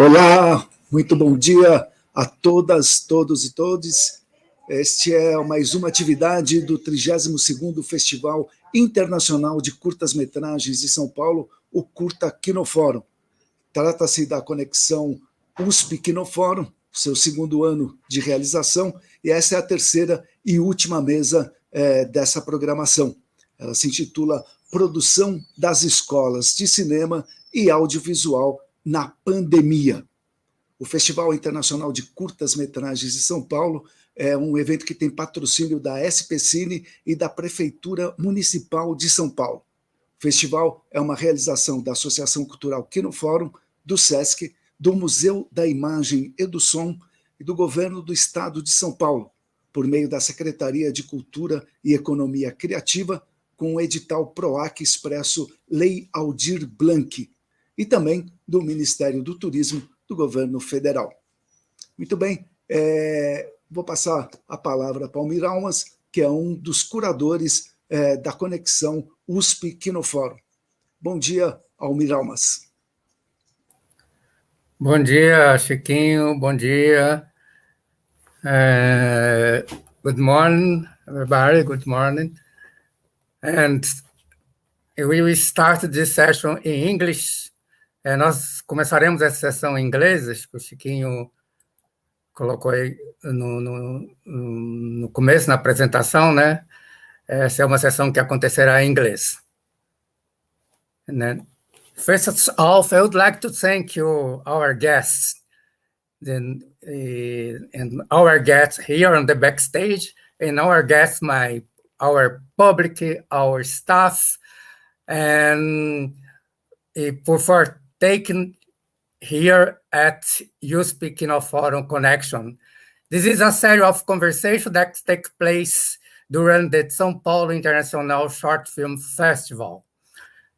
Olá, muito bom dia a todas, todos e todes. Este é mais uma atividade do 32º Festival Internacional de Curtas Metragens de São Paulo, o Curta Kinoforum. Trata-se da Conexão USP-Kinoforum, seu segundo ano de realização, e essa é a terceira e última mesa dessa programação. Ela se intitula Produção das Escolas de Cinema e Audiovisual na Pandemia. O Festival Internacional de Curtas Metragens de São Paulo é um evento que tem patrocínio da SP Cine e da Prefeitura Municipal de São Paulo. O festival é uma realização da Associação Cultural Kinoforum, do SESC, do Museu da Imagem e do Som e do Governo do Estado de São Paulo, por meio da Secretaria de Cultura e Economia Criativa, com o edital PROAC expresso Lei Aldir Blanc, e também do Ministério do Turismo do Governo Federal. Muito bem, vou passar a palavra para Almir Almas, que é um dos curadores da Conexão USP-Kinoforum. Bom dia, Almir Almas. Bom dia, Chiquinho, bom dia. Good morning, everybody, good morning. And we will start this session in English. Nós começaremos essa sessão em inglês, que o Chiquinho colocou aí no começo, na apresentação, né? Essa é uma sessão que acontecerá em inglês. And then, first of all, I would like to thank you, our guests, and our guests here on the backstage, and our guests, our public, our staff, and for taken here at USP Kinoforum Connection. This is a series of conversations that take place during the São Paulo International Short Film Festival.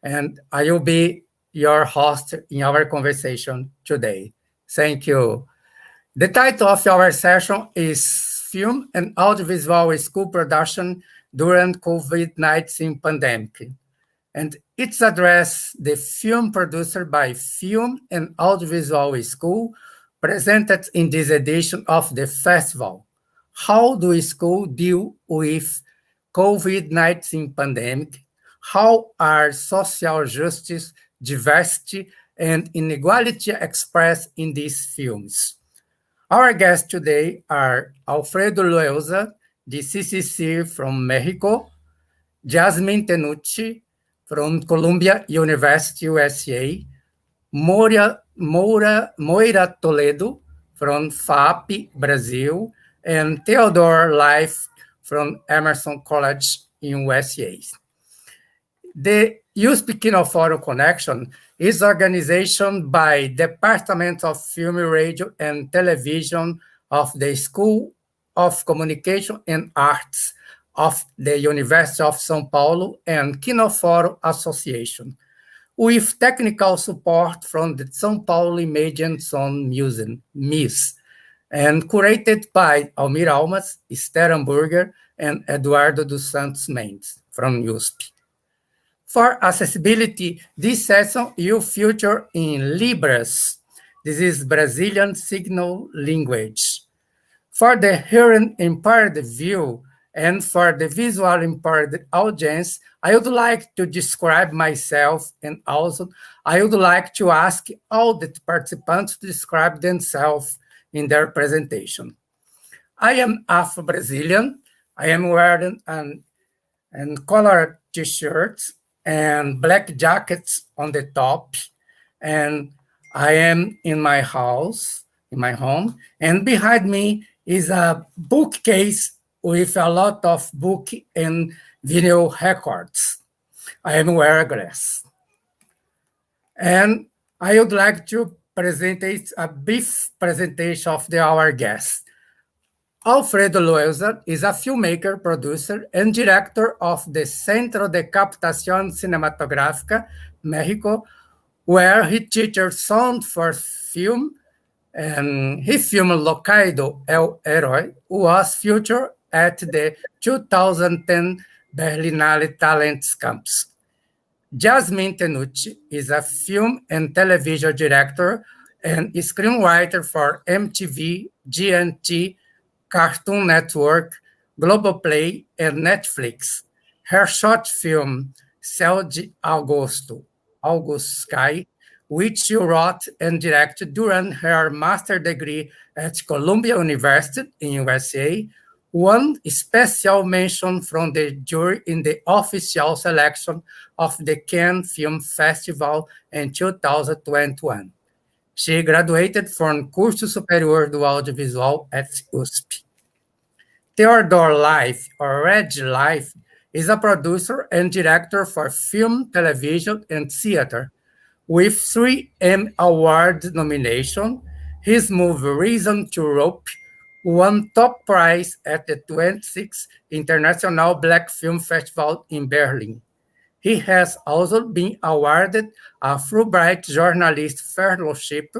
And I will be your host in our conversation today. Thank you. The title of our session is Film and Audiovisual School Production During COVID-19 Pandemic. And it's addressed the film producer by Film and Audiovisual School, presented in this edition of the festival. How do schools deal with COVID-19 pandemic? How are social justice, diversity, and inequality expressed in these films? Our guests today are Alfredo Loaeza, the CCC from Mexico, Jasmin Tenucci, from Columbia University, USA, Moira Toledo, from FAP, Brazil, and Theodore Life, from Emerson College in USA. The USP Kinoforum Connection is organization by Department of Film, Radio, and Television of the School of Communication and Arts of the University of São Paulo and Kinoforum Association, with technical support from the São Paulo Image and Sound Museum, MIS, and curated by Almir Almas, Esther Hamburger, and Eduardo dos Santos Mendes from USP. For accessibility, this session will feature in Libras. This is Brazilian Signal Language. For the hearing impaired view, and for the visual impaired audience, I would like to describe myself, and also I would like to ask all the participants to describe themselves in their presentation. I am Afro-Brazilian. I am wearing an colored t-shirts and black jackets on the top, and I am in my house, in my home, and behind me is a bookcase with a lot of book and video records. I am wearing glass. And I would like to present a brief presentation of our guest. Alfredo Loaeza is a filmmaker, producer, and director of the Centro de Captación Cinematográfica, Mexico, where he teaches sound for film, and his film Locaido El Héroe was featured at the 2010 Berlinale Talents Campus. Jasmin Tenucci is a film and television director and screenwriter for MTV, GNT, Cartoon Network, Globoplay, and Netflix. Her short film, Céu de Agosto, August Sky, which she wrote and directed during her master's degree at Columbia University in USA, won special mention from the jury in the official selection of the Cannes Film Festival in 2021. She graduated from Curso Superior do Audiovisual at USP. Theodore Life, or Red Life, is a producer and director for film, television, and theater. With 3 Emmy Award nominations, his movie Reason to Rope won top prize at the 26th International Black Film Festival in Berlin. He has also been awarded a Fulbright Journalist Fellowship,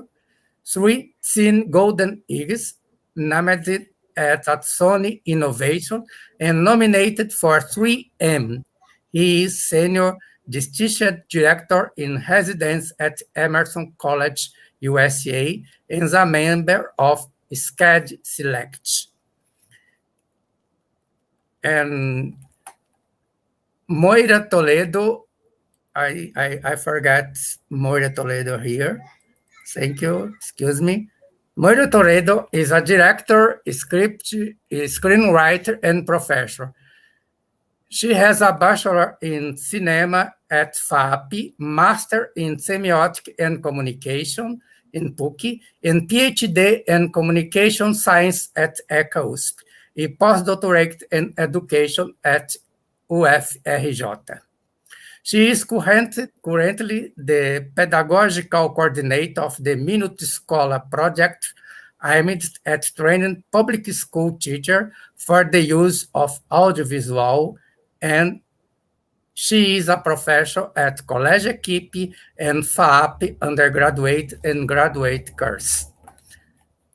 3 Cine Golden Eggs, named at Sony Innovation, and nominated for 3 Emmy. He is Senior Distinguished Director in Residence at Emerson College, USA, and is a member of SCAD Select. And Moira Toledo, I forgot Moira Toledo here. Thank you, excuse me. Moira Toledo is a director, screenwriter, and professor. She has a bachelor in cinema at FAP, master in semiotic and communication in PUC, and PhD in communication science at ECA USP, a postdoctorate in education at UFRJ. She is currently the pedagogical coordinator of the Minuto Escola project aimed at training public school teachers for the use of audiovisual, and she is a professor at College Equipe and FAP undergraduate and graduate course.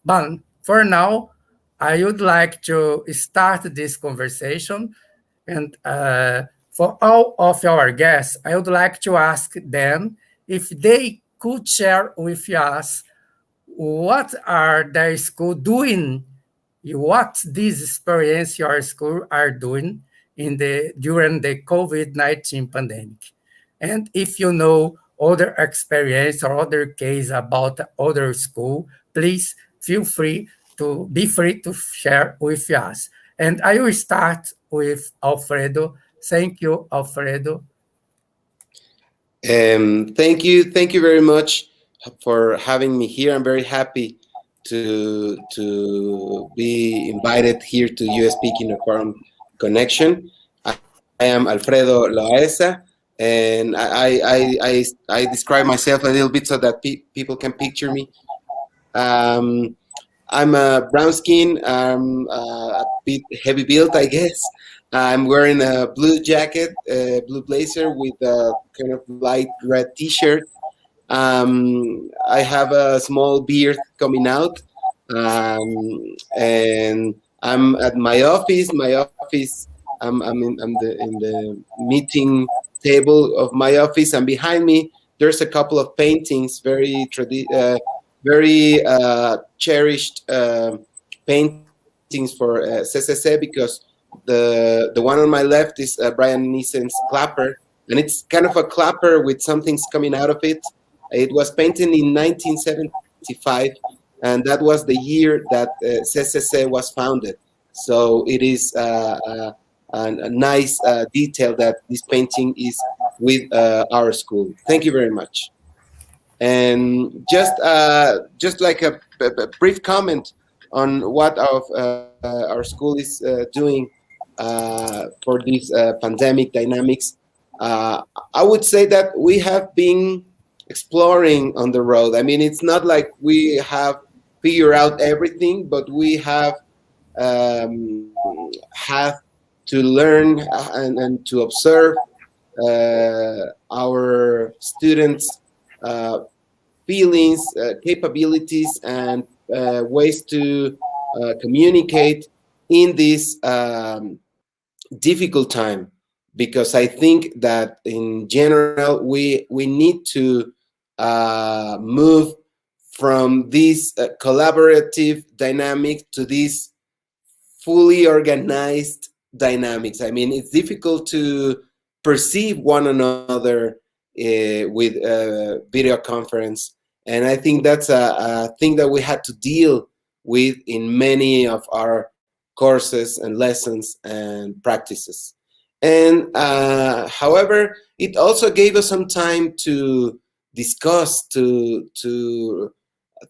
But for now, I would like to start this conversation, and for all of our guests, I would like to ask them if they could share with us what are their school doing, what this experience your school are doing during the COVID-19 pandemic. And if you know other experience or other case about other school, please feel free to share with us. And I will start with Alfredo. Thank you, Alfredo. Thank you very much for having me here. I'm very happy to be invited here to USP Kinoforum Connection. I am Alfredo Loaeza, and I describe myself a little bit so that people can picture me. I'm a brown skin, a bit heavy built, I guess. I'm wearing a blue jacket, blue blazer with a kind of light red t-shirt. I have a small beard coming out, and I'm at my office. I'm in the meeting table of my office, and behind me there's a couple of paintings, very cherished paintings for CCC, because the one on my left is Brian Nissen's clapper, and it's kind of a clapper with something's coming out of it. It was painted in 1975, and that was the year that CCC was founded. So it is a nice detail that this painting is with our school. Thank you very much. And just like a brief comment on what our school is doing for these pandemic dynamics, I would say that we have been exploring on the road. I mean, it's not like we have figured out everything, but we have to learn and to observe our students' feelings, capabilities, and ways to communicate in this difficult time. Because I think that in general we need to move from this collaborative dynamic to this fully organized dynamics. I mean, it's difficult to perceive one another with video conference. And I think that's a thing that we had to deal with in many of our courses and lessons and practices. And however, it also gave us some time to discuss, to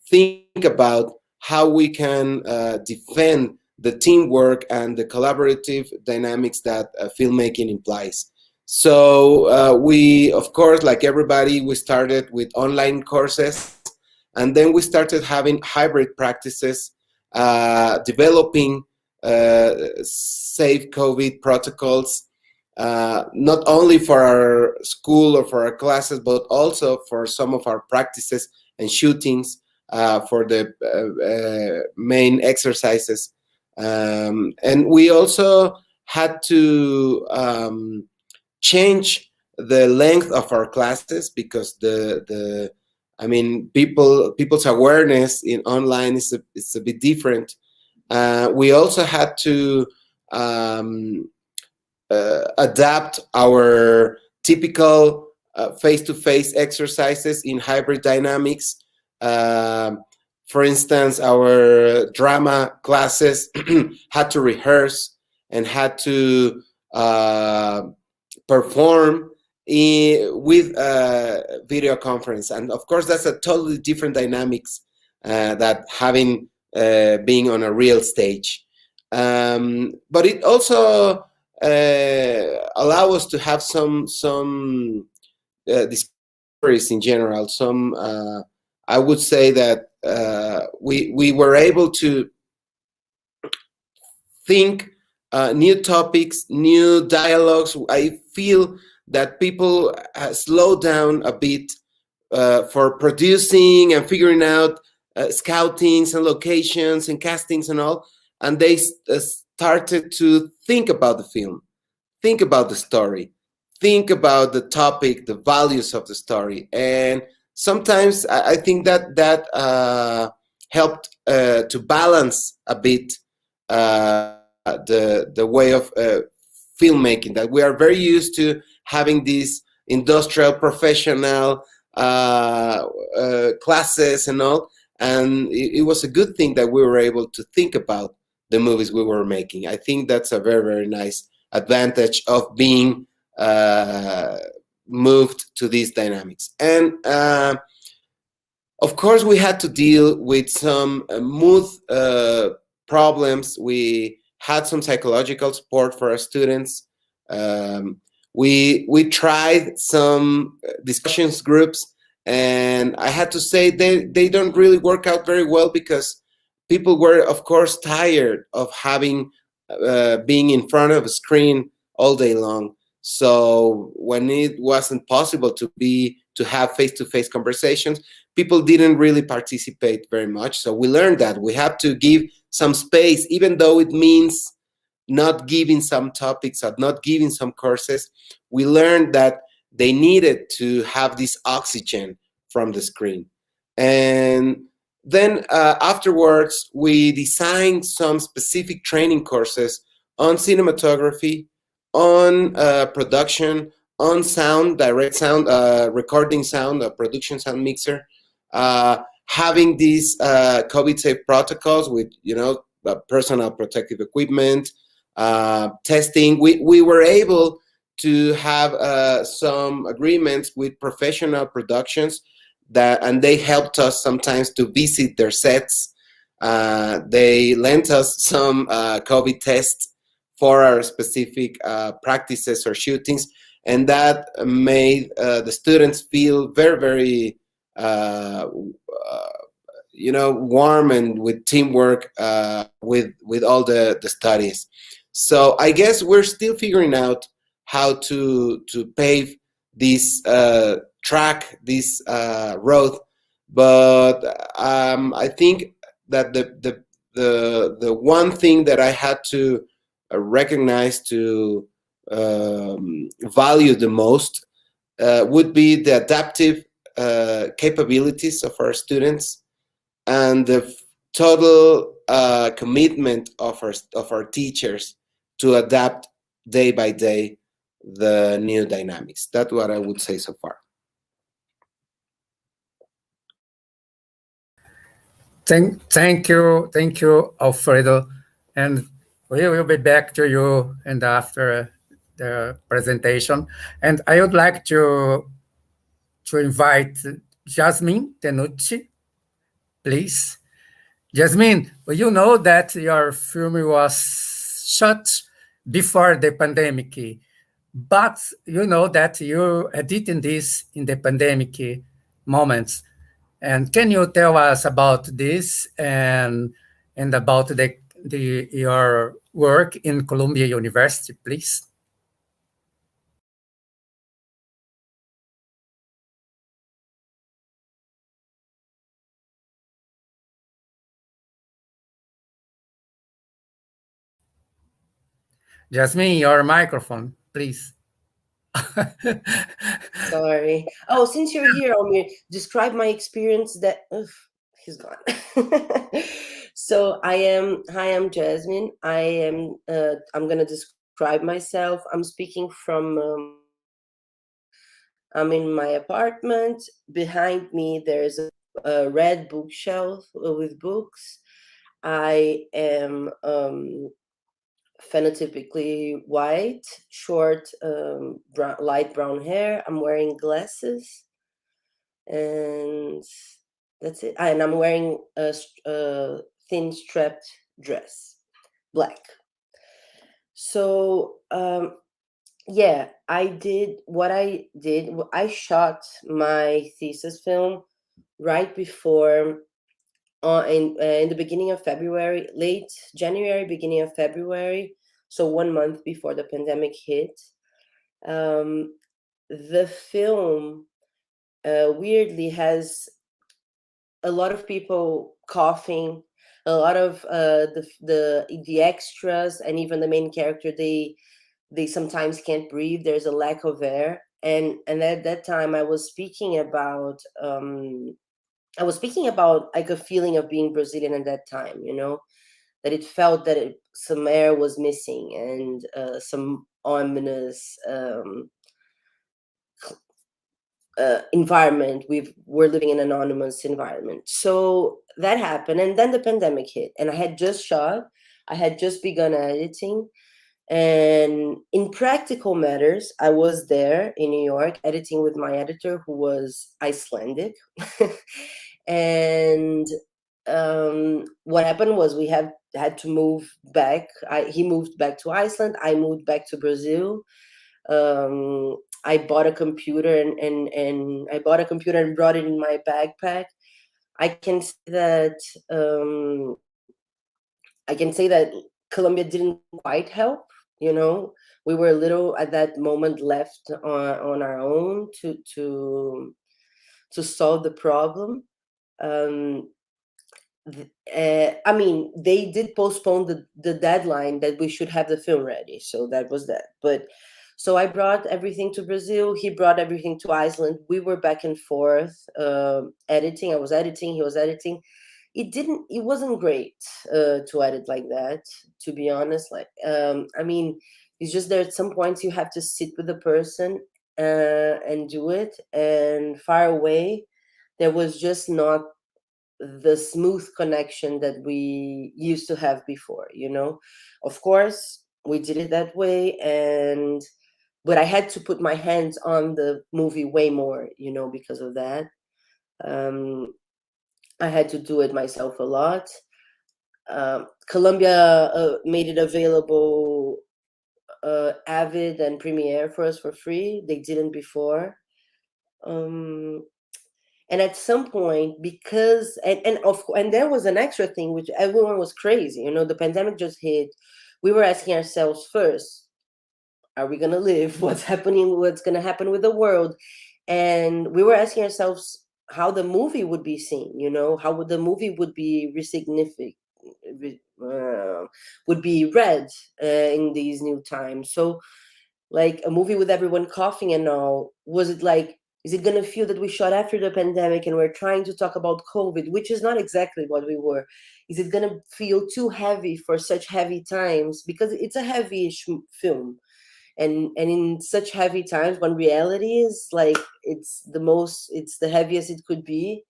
think about how we can defend the teamwork and the collaborative dynamics that filmmaking implies. So we, of course, like everybody, we started with online courses, and then we started having hybrid practices, developing safe COVID protocols, not only for our school or for our classes, but also for some of our practices and shootings, for the main exercises. And we also had to change the length of our classes because I mean, people's awareness in online is a bit different. We also had to adapt our typical face-to-face exercises in hybrid dynamics. For instance, our drama classes had to rehearse and had to perform with video conference. And of course, that's a totally different dynamics that having being on a real stage. But it also allow us to have some discoveries in general. Some I would say that we were able to think new topics, new dialogues. I feel that people slow down a bit for producing and figuring out scoutings and locations and castings and all, and they started to think about the film, think about the story, think about the topic, the values of the story. And sometimes I think that helped to balance a bit the way of filmmaking, that we are very used to having these industrial professional classes and all. And it was a good thing that we were able to think about the movies we were making. I think that's a very, very nice advantage of being moved to these dynamics. And of course, we had to deal with some mood problems. We had some psychological support for our students. We tried some discussions groups, and I had to say they don't really work out very well because people were, of course, tired of having being in front of a screen all day long. So when it wasn't possible to have face-to-face conversations, people didn't really participate very much. So we learned that we have to give some space, even though it means not giving some topics or not giving some courses. We learned that they needed to have this oxygen from the screen. And then afterwards, we designed some specific training courses on cinematography, on production, on sound, direct sound, recording sound, production sound mixer, having these COVID-safe protocols with, personal protective equipment, testing. We were able to have some agreements with professional productions and they helped us sometimes to visit their sets. They lent us some COVID tests for our specific practices or shootings, and that made the students feel very, very, warm and with teamwork with all the studies. So I guess we're still figuring out how to pave this track, this road, but I think that the one thing that I had to recognize, to value the most, would be the adaptive capabilities of our students. and the total commitment of our teachers to adapt day by day the new dynamics. That's what I would say so far. Thank you, Alfredo. And we will be back to you and after the presentation. And I would like to invite Jasmin Tenucci, please. Jasmin, you know that your film was shot before the pandemic, but you know that you're editing this in the pandemic moments. And can you tell us about this and about your work in Columbia University, please? Jasmin, your microphone, please. Sorry. Oh, since you're here, Almir, describe my experience that he's gone. So I'm Jasmin. I'm going to describe myself. I'm speaking from, I'm in my apartment. Behind me, there's a red bookshelf with books. I am phenotypically white, short, light brown hair. I'm wearing glasses, and that's it. And I'm wearing a thin strapped dress, black. So yeah, I did what I did. I shot my thesis film right before in the beginning of February, late January, beginning of February, so 1 month before the pandemic hit. The film weirdly has a lot of people coughing, a lot of the extras, and even the main character, they sometimes can't breathe. There's a lack of air, and at that time I was speaking about like a feeling of being Brazilian at that time, you know, that it felt that some air was missing and some ominous environment. We're living in an anonymous environment. So that happened, and then the pandemic hit, and I had just begun editing. And in practical matters, I was there in New York editing with my editor, who was Icelandic. And what happened was we had to move back. He moved back to Iceland. I moved back to Brazil. I bought a computer and I bought a computer and brought it in my backpack. I can say that Colombia didn't quite help. You know, we were a little at that moment left on our own to solve the problem. I mean, they did postpone the deadline that we should have the film ready, so that was that. But so I brought everything to Brazil. He brought everything to Iceland. We were back and forth editing. I was editing. He was editing. It wasn't great to edit like that, to be honest. Like, I mean, it's just there at some points you have to sit with the person and do it. And far away, there was just not the smooth connection that we used to have before, you know. Of course, we did it that way, but I had to put my hands on the movie way more, you know, because of that. I had to do it myself a lot. Columbia made it available, Avid and Premiere for us for free. They didn't before. And at some point, because and there was an extra thing, which everyone was crazy. You know, the pandemic just hit. We were asking ourselves first, are we gonna live? What's happening? What's gonna happen with the world? And we were asking ourselves how the movie would be seen. You know, how the movie would be would be read in these new times. So, like a movie with everyone coughing and all, was it like Is it going to feel that we shot after the pandemic and we're trying to talk about COVID, which is not exactly what we were? Is it going to feel too heavy for such heavy times? Because it's a heavy-ish film. And in such heavy times, when reality is like, it's the heaviest it could be,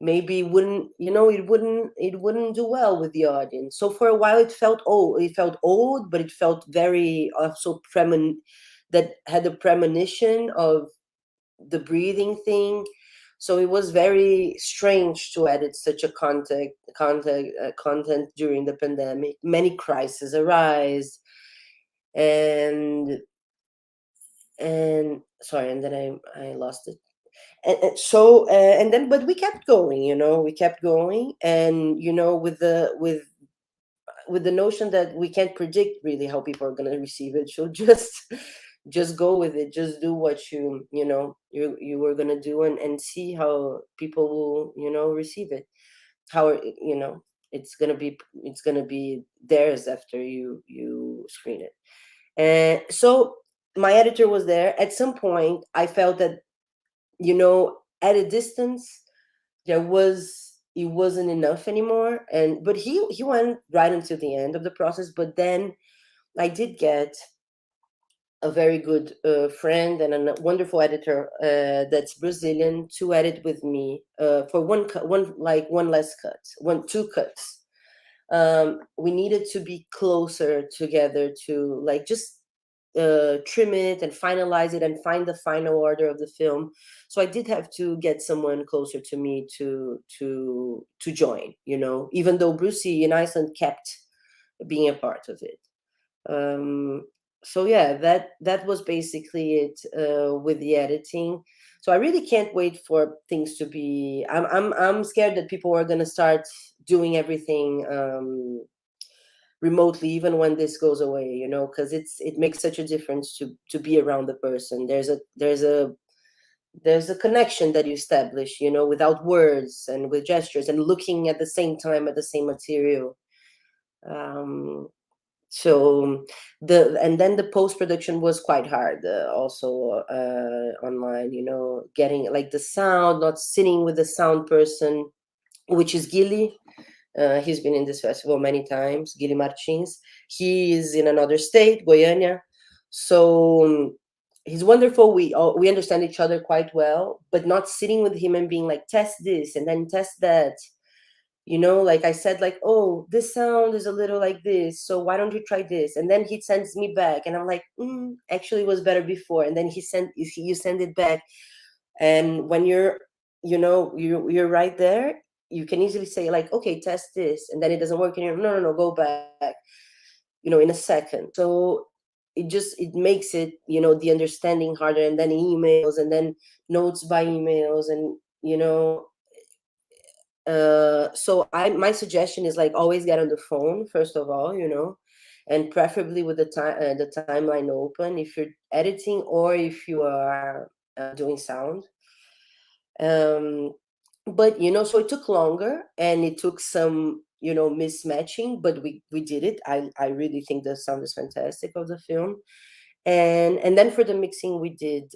maybe it wouldn't do well with the audience. So for a while it felt old, but it felt very also that had a premonition of the breathing thing. So it was very strange to edit such a content during the pandemic. Many crises arise, and sorry, and then I lost it. And then, but we kept going, and with the notion that we can't predict really how people are going to receive it, so just go with it, just do what you were going to do, and see how people will receive it, how it's going to be theirs after you screen it. And so my editor was there. At some point I felt that at a distance it wasn't enough anymore, but he went right until the end of the process. But then I did get a very good friend and a wonderful editor that's Brazilian to edit with me for two cuts. We needed to be closer together to just trim it and finalize it and find the final order of the film. So I did have to get someone closer to me to join, even though Brucey in Iceland kept being a part of it. So yeah, that was basically it with the editing. So I really can't wait for things to be. I'm scared that people are going to start doing everything remotely, even when this goes away, because it makes such a difference to be around the person. There's a connection that you establish, without words and with gestures and looking at the same time at the same material. So and then the post-production was quite hard also online, getting the sound, not sitting with the sound person, which is Gili. He's been in this festival many times, Gili Martins. He is in another state, Goiânia. So he's wonderful. We understand each other quite well, but not sitting with him and being test this and then test that. I said, oh, this sound is a little like this, so why don't you try this? And then he sends me back, and I'm like, actually it was better before. And then you send it back. And when you're right there, you can easily say okay, test this, and then it doesn't work, and you're no, go back, in a second. So it makes it, the understanding harder, and then emails, and then notes by emails, and so my suggestion is always get on the phone first of all, and preferably with the timeline open if you're editing or if you are doing sound. But so it took longer and it took some mismatching, but we did it. I really think the sound is fantastic of the film. And then for the mixing, we did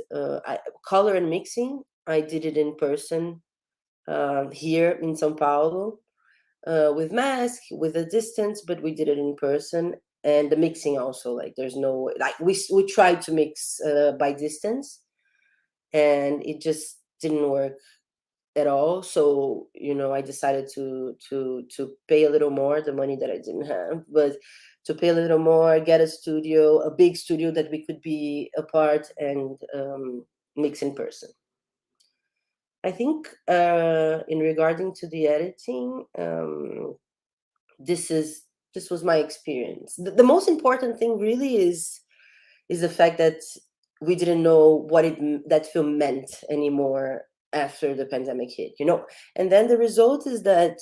color and mixing. I did it in person here in São Paulo with mask, with a distance, but we did it in person. And the mixing also, there's no we tried to mix by distance, and it just didn't work at all. So I decided to pay a little more, the money that I didn't have, but to pay a little more, get a big studio that we could be apart and mix in person. I think in regarding to the editing, this was my experience. The most important thing really is the fact that we didn't know what that film meant anymore after the pandemic hit, and then the result is that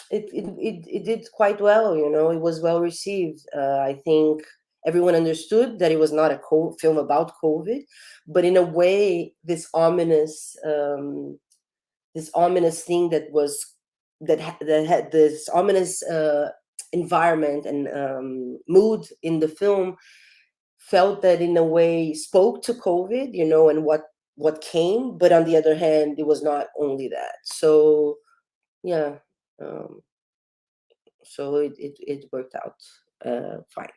it did quite well, it was well received. I think everyone understood that it was not a film about COVID, but in a way, this ominous thing that had this ominous environment and mood in the film felt that in a way spoke to COVID, you know, and what came, but on the other hand, it was not only that. So yeah, so it worked out fine.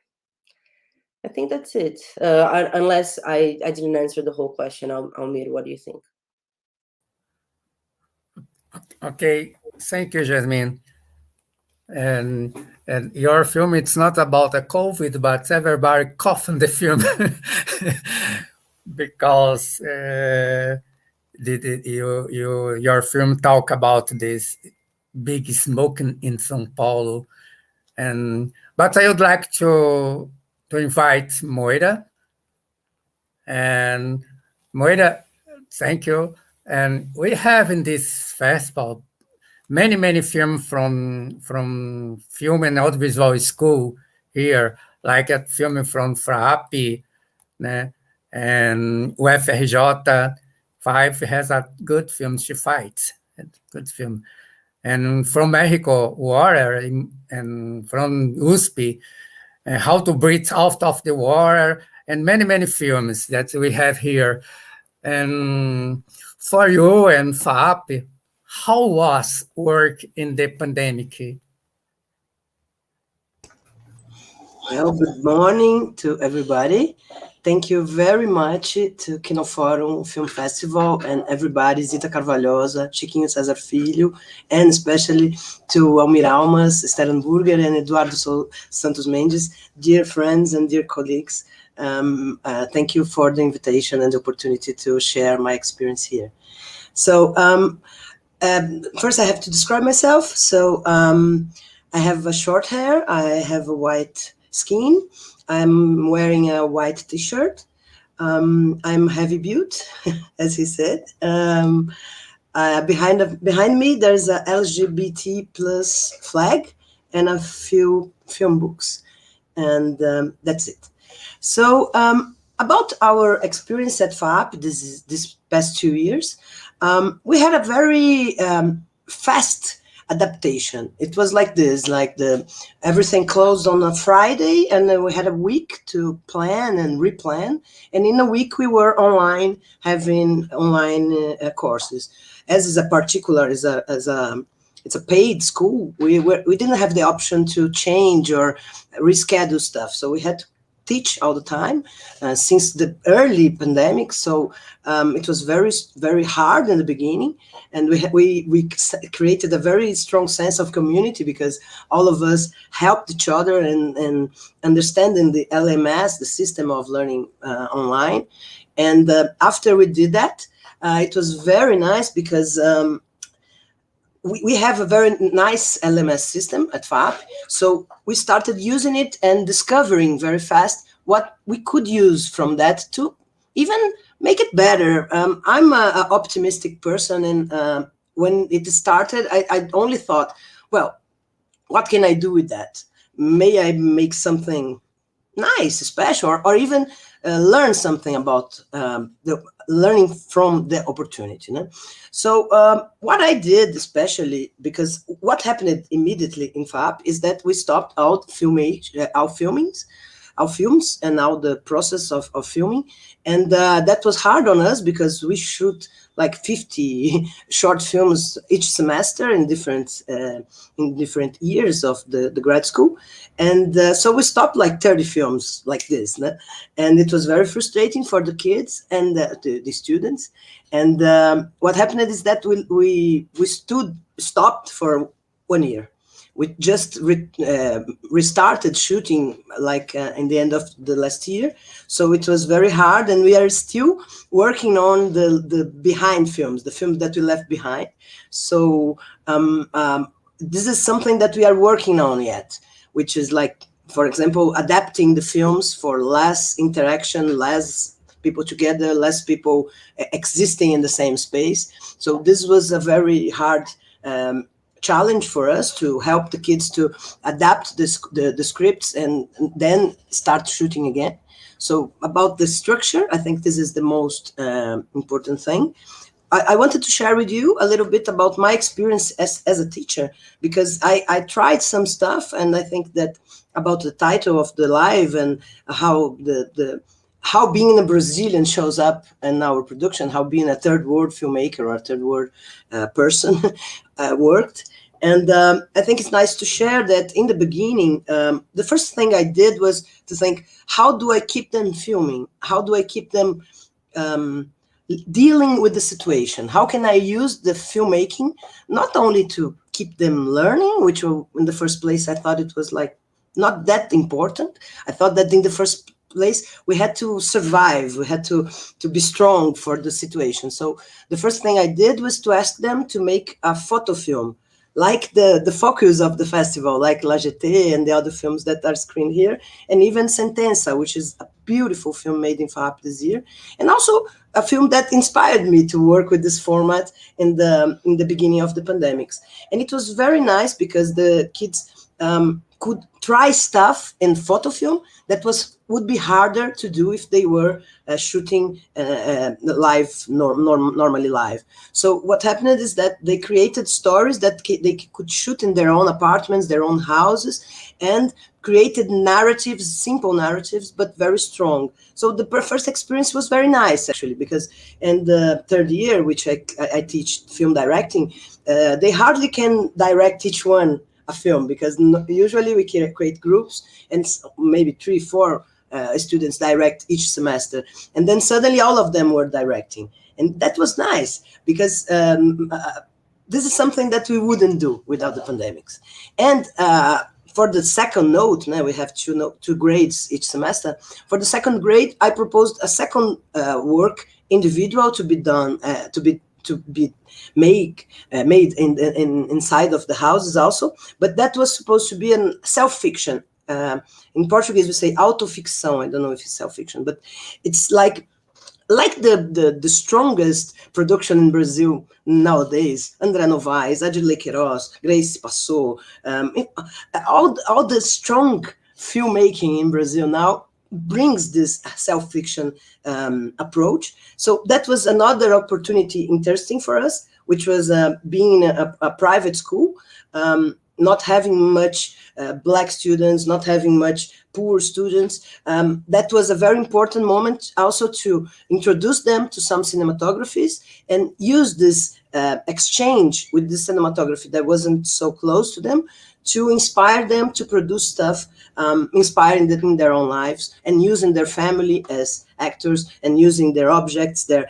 I think that's it. Unless I didn't answer the whole question, Almir, what do you think? Okay, thank you, Jasmin. And your film, it's not about a COVID, but everybody cough in the film because your film talk about this big smoking in São Paulo, but I would like to invite Moira. And Moira, thank you. And we have in this festival many films from film and audiovisual school here, like a film from FRAP, né? And UFRJ 5 has a good film, She Fights, a good film. And from Mexico, Water, and from USP, How to Breathe Out of the Water, and many films that we have here. And for you and FAP, how was work in the pandemic? Well, good morning to everybody. Thank you very much to Kinoforum Film Festival and everybody, Zita Carvalhosa, Chiquinho César Filho, and especially to Almir Almas, Sterenburger, and Eduardo Santos Mendes, dear friends and dear colleagues. Thank you for the invitation and the opportunity to share my experience here. So first I have to describe myself. So I have a short hair, I have a white skin, I'm wearing a white t-shirt, I'm heavy built, as he said. Behind me there's a LGBT plus flag and a few film books, and that's it. So about our experience at FAP this past 2 years, we had a very fast adaptation. It was like this, like everything closed on a Friday, and then we had a week to plan and replan. And in a week we were online, having online courses. As is a particular, it's a paid school. We didn't have the option to change or reschedule stuff, so we had to teach all the time since the early pandemic. So it was very hard in the beginning, and we created a very strong sense of community because all of us helped each other and understanding the LMS, the system of learning online. And after we did that, it was very nice because we have a very nice LMS system at FAP. So we started using it and discovering very fast what we could use from that to even make it better. I'm an optimistic person, and when it started, I only thought, well, what can I do with that? May I make something nice, special, or even learn something about the learning from the opportunity. No? So what I did, especially because what happened immediately in FAP is that we stopped our films and all the process of filming, and that was hard on us because we shoot like 50 short films each semester in different years of the grad school. And so we stopped like 30 films like this. No? And it was very frustrating for the kids and the students. And what happened is that we stopped for 1 year. We just restarted shooting like in the end of the last year. So it was very hard, and we are still working on the behind films, the films that we left behind. So this is something that we are working on yet, which is like, for example, adapting the films for less interaction, less people together, less people existing in the same space. So this was a very hard challenge for us to help the kids to adapt the scripts and then start shooting again. So about the structure, I think this is the most important thing. I wanted to share with you a little bit about my experience as a teacher, because I tried some stuff, and I think that about the title of the live and how how being a Brazilian shows up in our production, how being a third world filmmaker or a third world person worked. And I think it's nice to share that in the beginning, the first thing I did was to think, how do I keep them filming? How do I keep them dealing with the situation? How can I use the filmmaking not only to keep them learning, which in the first place I thought it was like not that important. I thought that in the first place we had to survive, we had to be strong for the situation. So the first thing I did was to ask them to make a photo film, like the focus of the festival, like La GT and the other films that are screened here, and even Sentença, which is a beautiful film made in FAP this year, and also a film that inspired me to work with this format in the beginning of the pandemics. And it was very nice because the kids could try stuff in photo film that would be harder to do if they were shooting live, normally live. So what happened is that they created stories that they could shoot in their own apartments, their own houses, and created narratives, simple narratives, but very strong. So the first experience was very nice, actually, because in the third year, which I teach film directing, they hardly can direct each one a film, because usually we can create groups and maybe 3-4 students direct each semester, and then suddenly all of them were directing, and that was nice because this is something that we wouldn't do without the pandemics. And for the second note, now we have two grades each semester. For the second grade, I proposed a second work, individual, to be done to be made inside of the houses also, but that was supposed to be a self-fiction. In Portuguese we say autoficção. I don't know if it's self-fiction, but it's like the strongest production in Brazil nowadays. André Novaes, Adilei Queiroz, Grace Passou, all the strong filmmaking in Brazil now brings this self-fiction approach. So that was another opportunity interesting for us, which was being a private school, not having much Black students, not having much poor students. That was a very important moment also to introduce them to some cinematographies and use this exchange with the cinematography that wasn't so close to them to inspire them to produce stuff, inspiring them in their own lives and using their family as actors and using their objects, their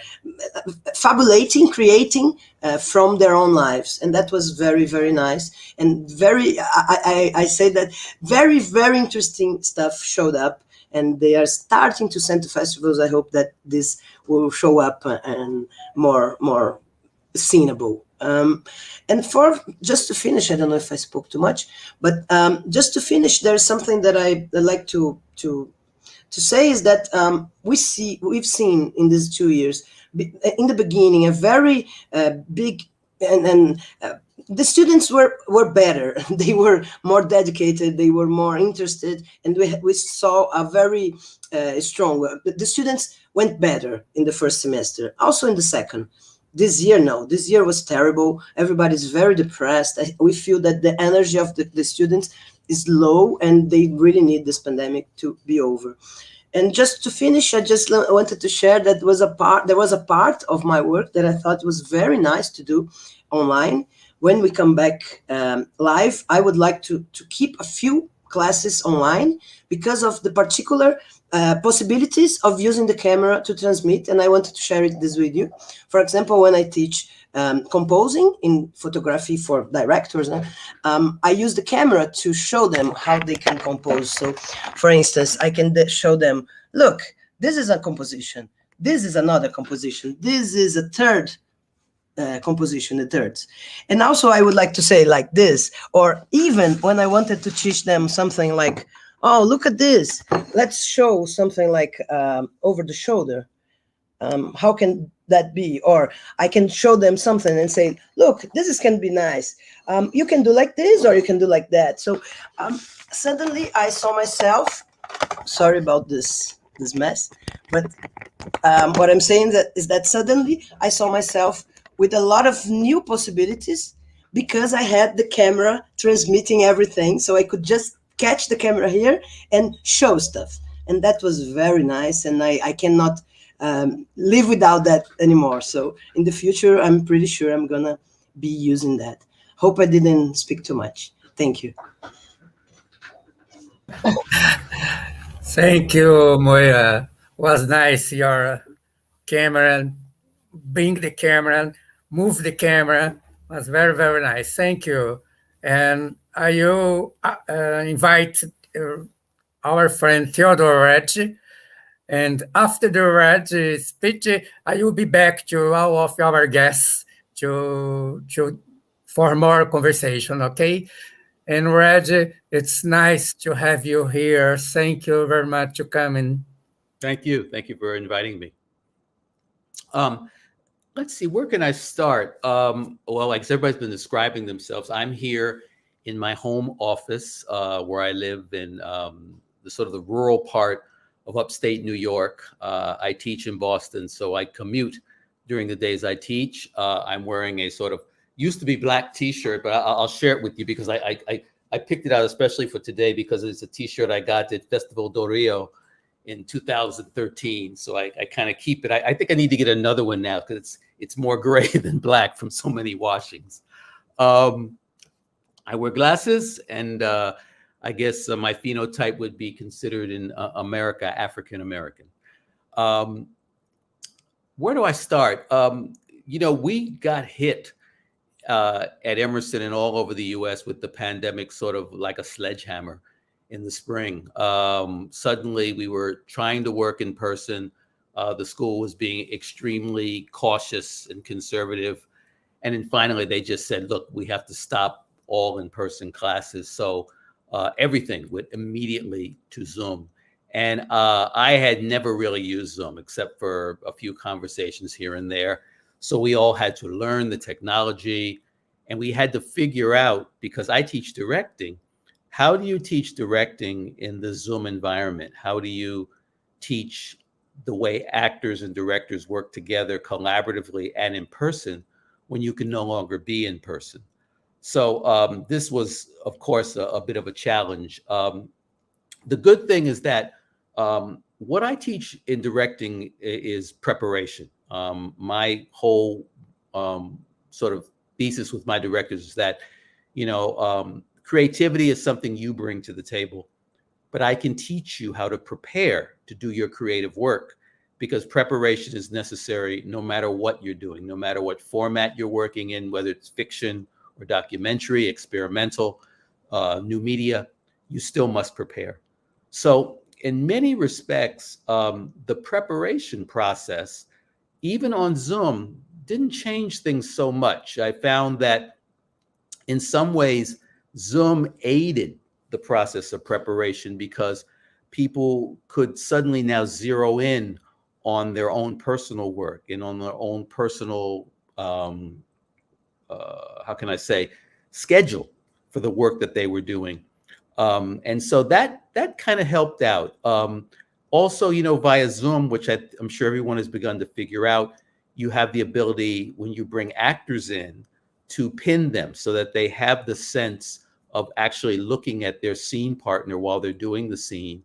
fabulating, creating from their own lives. And that was very, very nice. And I say that very, very interesting stuff showed up, and they are starting to send to festivals. I hope that this will show up and more seenable. And just to finish, I don't know if I spoke too much, but just to finish, there's something that I like to say is that we've seen in these 2 years, in the beginning, a very big and the students were better. They were more dedicated. They were more interested, and we saw a very strong. The students went better in the first semester, also in the second. This year, no. This year was terrible. Everybody's very depressed. We feel that the energy of the students is low, and they really need this pandemic to be over. And just to finish, I just wanted to share that there was a part of my work that I thought was very nice to do online. When we come back live, I would like to keep a few classes online because of the particular possibilities of using the camera to transmit, and I wanted to share this with you. For example, when I teach composing in photography for directors, I use the camera to show them how they can compose. So, for instance, I can show them, look, this is a composition, this is another composition, this is a third composition, the thirds. And also I would like to say like this, or even when I wanted to teach them something like, oh, look at this, let's show something like over the shoulder. How can that be? Or I can show them something and say, look, can be nice. You can do like this, or you can do like that. So suddenly I saw myself, sorry about this this mess. But what I'm saying is that suddenly I saw myself with a lot of new possibilities because I had the camera transmitting everything. So I could just catch the camera here and show stuff. And that was very nice. And I cannot live without that anymore. So in the future, I'm pretty sure I'm going to be using that. Hope I didn't speak too much. Thank you. Thank you, Moira. Was nice, your camera, bring the camera, move the camera. Was very, very nice. Thank you. And I will invite our friend Theodore Life. And after the red speech, I will be back to all of our guests for more conversation, okay? And Red, it's nice to have you here. Thank you very much for coming. Thank you. Thank you for inviting me. Let's see, where can I start? Well, like everybody's been describing themselves, I'm here in my home office where I live in the sort of the rural part of upstate New York. I teach in Boston, so I commute during the days I teach. I'm wearing a sort of used to be black T-shirt, but I'll share it with you because I picked it out especially for today because it's a T-shirt I got at Festival do Rio in 2013. So I kind of keep it. I think I need to get another one now because it's more gray than black from so many washings. I wear glasses, and I guess my phenotype would be considered in America, African American. Where do I start? We got hit at Emerson and all over the US with the pandemic sort of like a sledgehammer in the spring. Suddenly we were trying to work in person. The school was being extremely cautious and conservative. And then finally they just said, look, we have to stop all in-person classes. So everything went immediately to Zoom. And I had never really used Zoom except for a few conversations here and there. So we all had to learn the technology, and we had to figure out, because I teach directing, how do you teach directing in the Zoom environment? How do you teach the way actors and directors work together collaboratively and in person when you can no longer be in person? So this was, of course, a bit of a challenge. The good thing is that what I teach in directing is preparation. My whole sort of thesis with my directors is that, creativity is something you bring to the table, but I can teach you how to prepare to do your creative work, because preparation is necessary no matter what you're doing, no matter what format you're working in, whether it's fiction or documentary, experimental, new media, you still must prepare. So in many respects, the preparation process, even on Zoom, didn't change things so much. I found that in some ways, Zoom aided the process of preparation because people could suddenly now zero in on their own personal work and on their own personal, schedule for the work that they were doing. And so that kind of helped out. Also, via Zoom, which I'm sure everyone has begun to figure out, you have the ability when you bring actors in to pin them so that they have the sense of actually looking at their scene partner while they're doing the scene.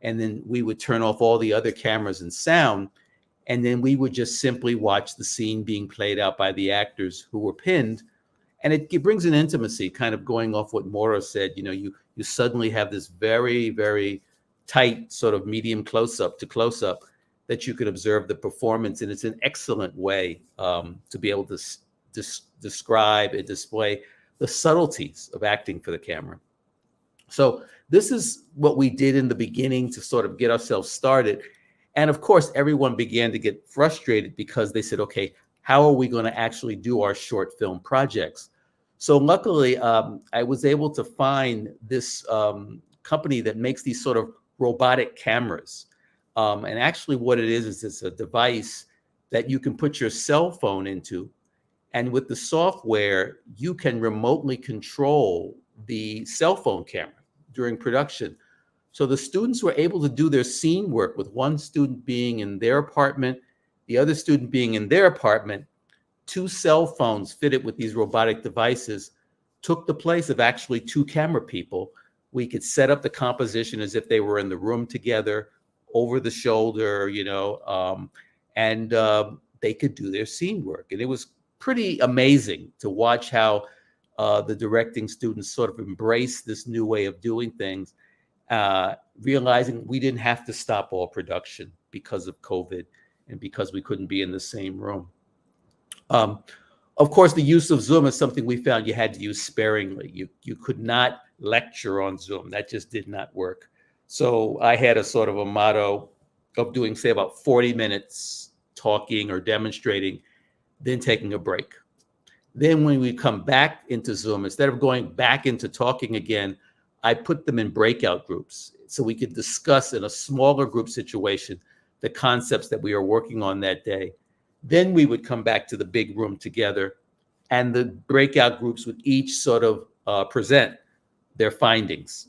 And then we would turn off all the other cameras and sound, and then we would just simply watch the scene being played out by the actors who were pinned. And it brings an intimacy, kind of going off what Moira said. You suddenly have this very, very tight sort of medium close-up to close-up that you could observe the performance. And it's an excellent way to be able to describe and display the subtleties of acting for the camera. So this is what we did in the beginning to sort of get ourselves started. And of course, everyone began to get frustrated because they said, okay, how are we going to actually do our short film projects? So luckily, I was able to find this company that makes these sort of robotic cameras. And actually what it is it's a device that you can put your cell phone into. And with the software, you can remotely control the cell phone camera during production. So the students were able to do their scene work with one student being in their apartment, the other student being in their apartment. 2 cell phones fitted with these robotic devices took the place of actually 2 camera people. We could set up the composition as if they were in the room together, over the shoulder, and they could do their scene work. And it was pretty amazing to watch how the directing students sort of embraced this new way of doing things, realizing we didn't have to stop all production because of COVID and because we couldn't be in the same room. Of course, the use of Zoom is something we found you had to use sparingly. You could not lecture on Zoom. That just did not work. So I had a sort of a motto of doing, say, about 40 minutes talking or demonstrating, then taking a break. Then when we come back into Zoom, instead of going back into talking again, I put them in breakout groups so we could discuss in a smaller group situation the concepts that we are working on that day. Then we would come back to the big room together, and the breakout groups would each sort of present their findings.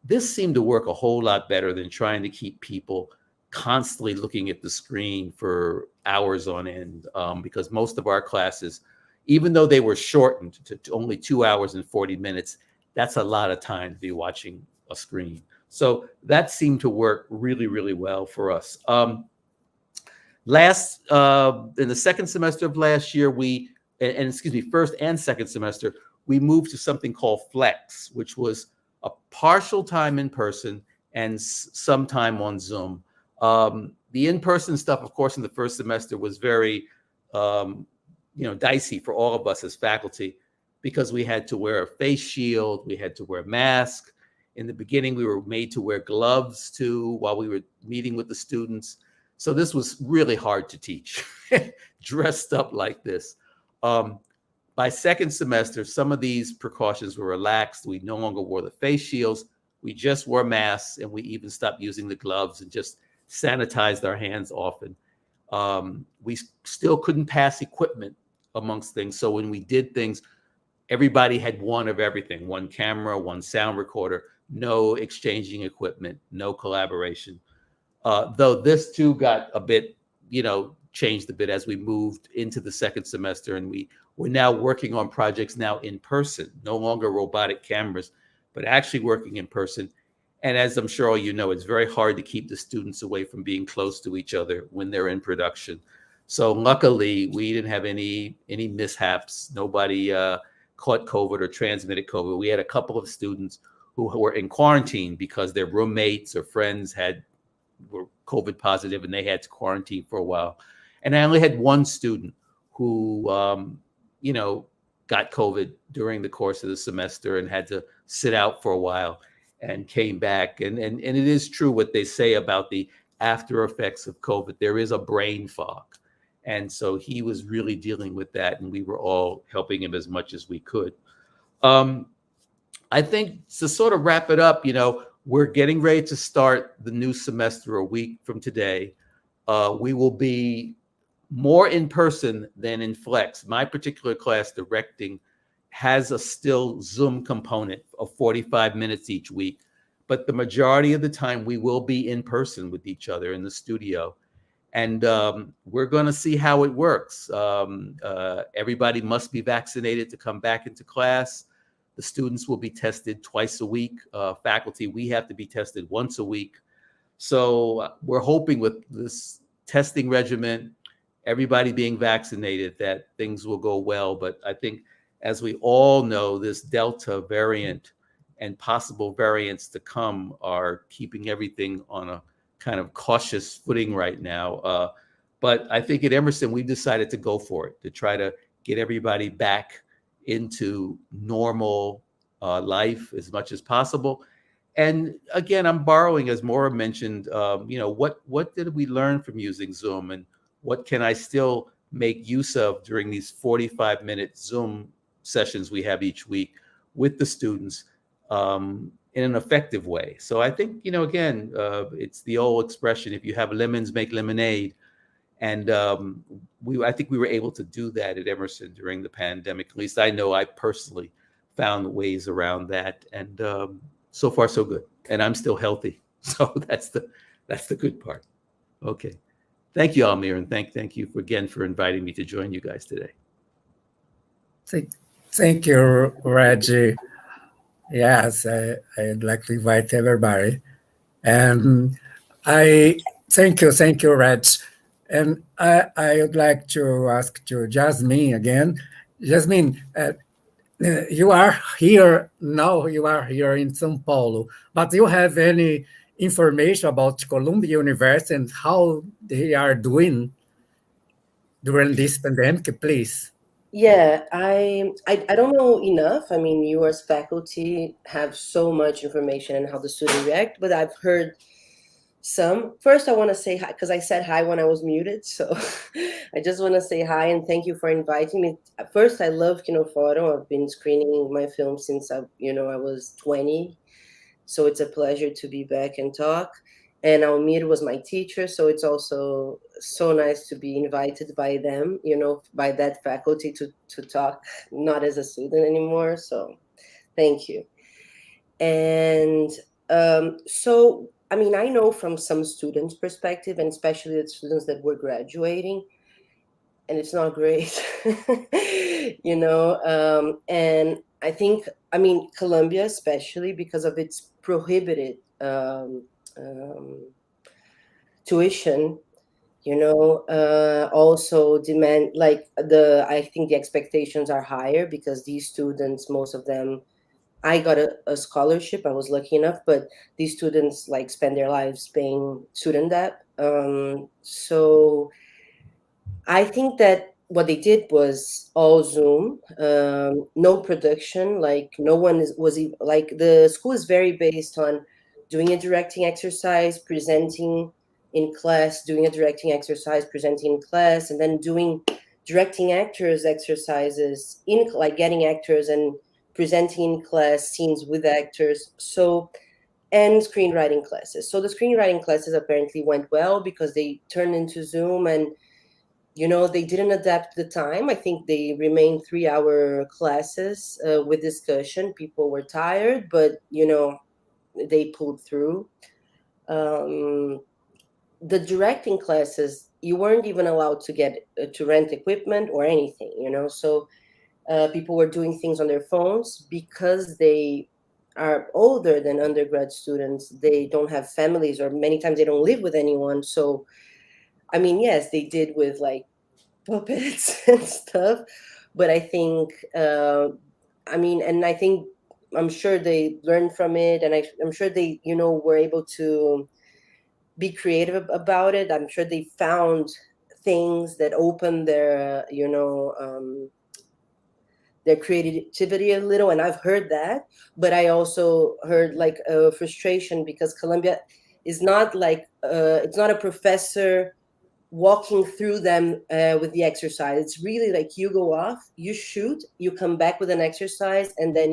This seemed to work a whole lot better than trying to keep people constantly looking at the screen for hours on end, because most of our classes, even though they were shortened to only 2 hours and 40 minutes, that's a lot of time to be watching a screen. So that seemed to work really, really well for us. In the second semester of last year, first and second semester, we moved to something called Flex, which was a partial time in person and some time on Zoom. The in-person stuff, of course, in the first semester was very, dicey for all of us as faculty, because we had to wear a face shield, we had to wear a mask. In the beginning, we were made to wear gloves too while we were meeting with the students. So this was really hard to teach, dressed up like this. By second semester, some of these precautions were relaxed. We no longer wore the face shields. We just wore masks, and we even stopped using the gloves and just sanitized our hands often. We still couldn't pass equipment amongst things. So when we did things, everybody had one of everything, one camera, one sound recorder, no exchanging equipment, no collaboration. Though this too got a bit, changed a bit as we moved into the second semester, and we're now working on projects now in person, no longer robotic cameras, but actually working in person. And as I'm sure all you know, it's very hard to keep the students away from being close to each other when they're in production. So luckily, we didn't have any mishaps. Nobody caught COVID or transmitted COVID. We had a couple of students who were in quarantine because their roommates or friends were COVID positive and they had to quarantine for a while. And I only had one student who, got COVID during the course of the semester and had to sit out for a while and came back. And it is true what they say about the after effects of COVID. There is a brain fog. And so he was really dealing with that, and we were all helping him as much as we could. I think to sort of wrap it up, we're getting ready to start the new semester a week from today. We will be more in person than in Flex. My particular class, directing, has a still Zoom component of 45 minutes each week, but the majority of the time we will be in person with each other in the studio. And we're going to see how it works. Everybody must be vaccinated to come back into class. The students will be tested twice a week. Faculty, we have to be tested once a week. So we're hoping with this testing regimen, everybody being vaccinated, that things will go well. But I think, as we all know, this Delta variant and possible variants to come are keeping everything on a kind of cautious footing right now. But I think at Emerson, we decided to go for it, to try to get everybody back into normal life as much as possible. And again, I'm borrowing, as Moira mentioned, what did we learn from using Zoom, and what can I still make use of during these 45-minute Zoom sessions we have each week with the students in an effective way. So I think, again, it's the old expression, if you have lemons, make lemonade. And I think we were able to do that at Emerson during the pandemic. At least I know I personally found ways around that. And so far so good, and I'm still healthy. So that's the good part. Okay, thank you, Almir, and thank you again for inviting me to join you guys today. Thank you, Reggie. Yes, I'd like to invite everybody. And I thank you, Reg. And I would like to ask to Jasmin again. Jasmin, you are here now, you are here in São Paulo, but do you have any information about Columbia University and how they are doing during this pandemic, please? Yeah, I don't know enough. I mean, you as faculty have so much information on how the students react, but I've heard some. First, I want to say hi because I said hi when I was muted. So I just want to say hi and thank you for inviting me. First, I love Kinoforum. I've been screening my film since I was 20. So it's a pleasure to be back and talk. And Almir was my teacher, so it's also so nice to be invited by them, by that faculty to talk, not as a student anymore. So thank you. And so, I mean, I know from some students' perspective, and especially the students that were graduating, and it's not great, and I think, I mean, Columbia, especially because of its prohibited tuition, also demand, I think the expectations are higher because these students, most of them, I got a scholarship. I was lucky enough, but these students spend their lives paying student debt. So I think that what they did was all Zoom, no production. No one the school is very based on doing a directing exercise, presenting in class, doing a directing exercise, presenting in class, and then doing directing actors exercises getting actors and presenting in class scenes with actors. So, and screenwriting classes. So the screenwriting classes apparently went well because they turned into Zoom and they didn't adapt the time. I think they remained 3-hour classes with discussion. People were tired, but they pulled through. The directing classes, you weren't even allowed to get to rent equipment or anything, so people were doing things on their phones because they are older than undergrad students. They don't have families, or many times they don't live with anyone. So, I mean, yes, they did with puppets and stuff, but I think, I'm sure they learned from it, and I'm sure they, were able to be creative about it. I'm sure they found things that opened their, their creativity a little, and I've heard that. But I also heard a frustration because Columbia is not it's not a professor walking through them with the exercise. It's really you go off, you shoot, you come back with an exercise, and then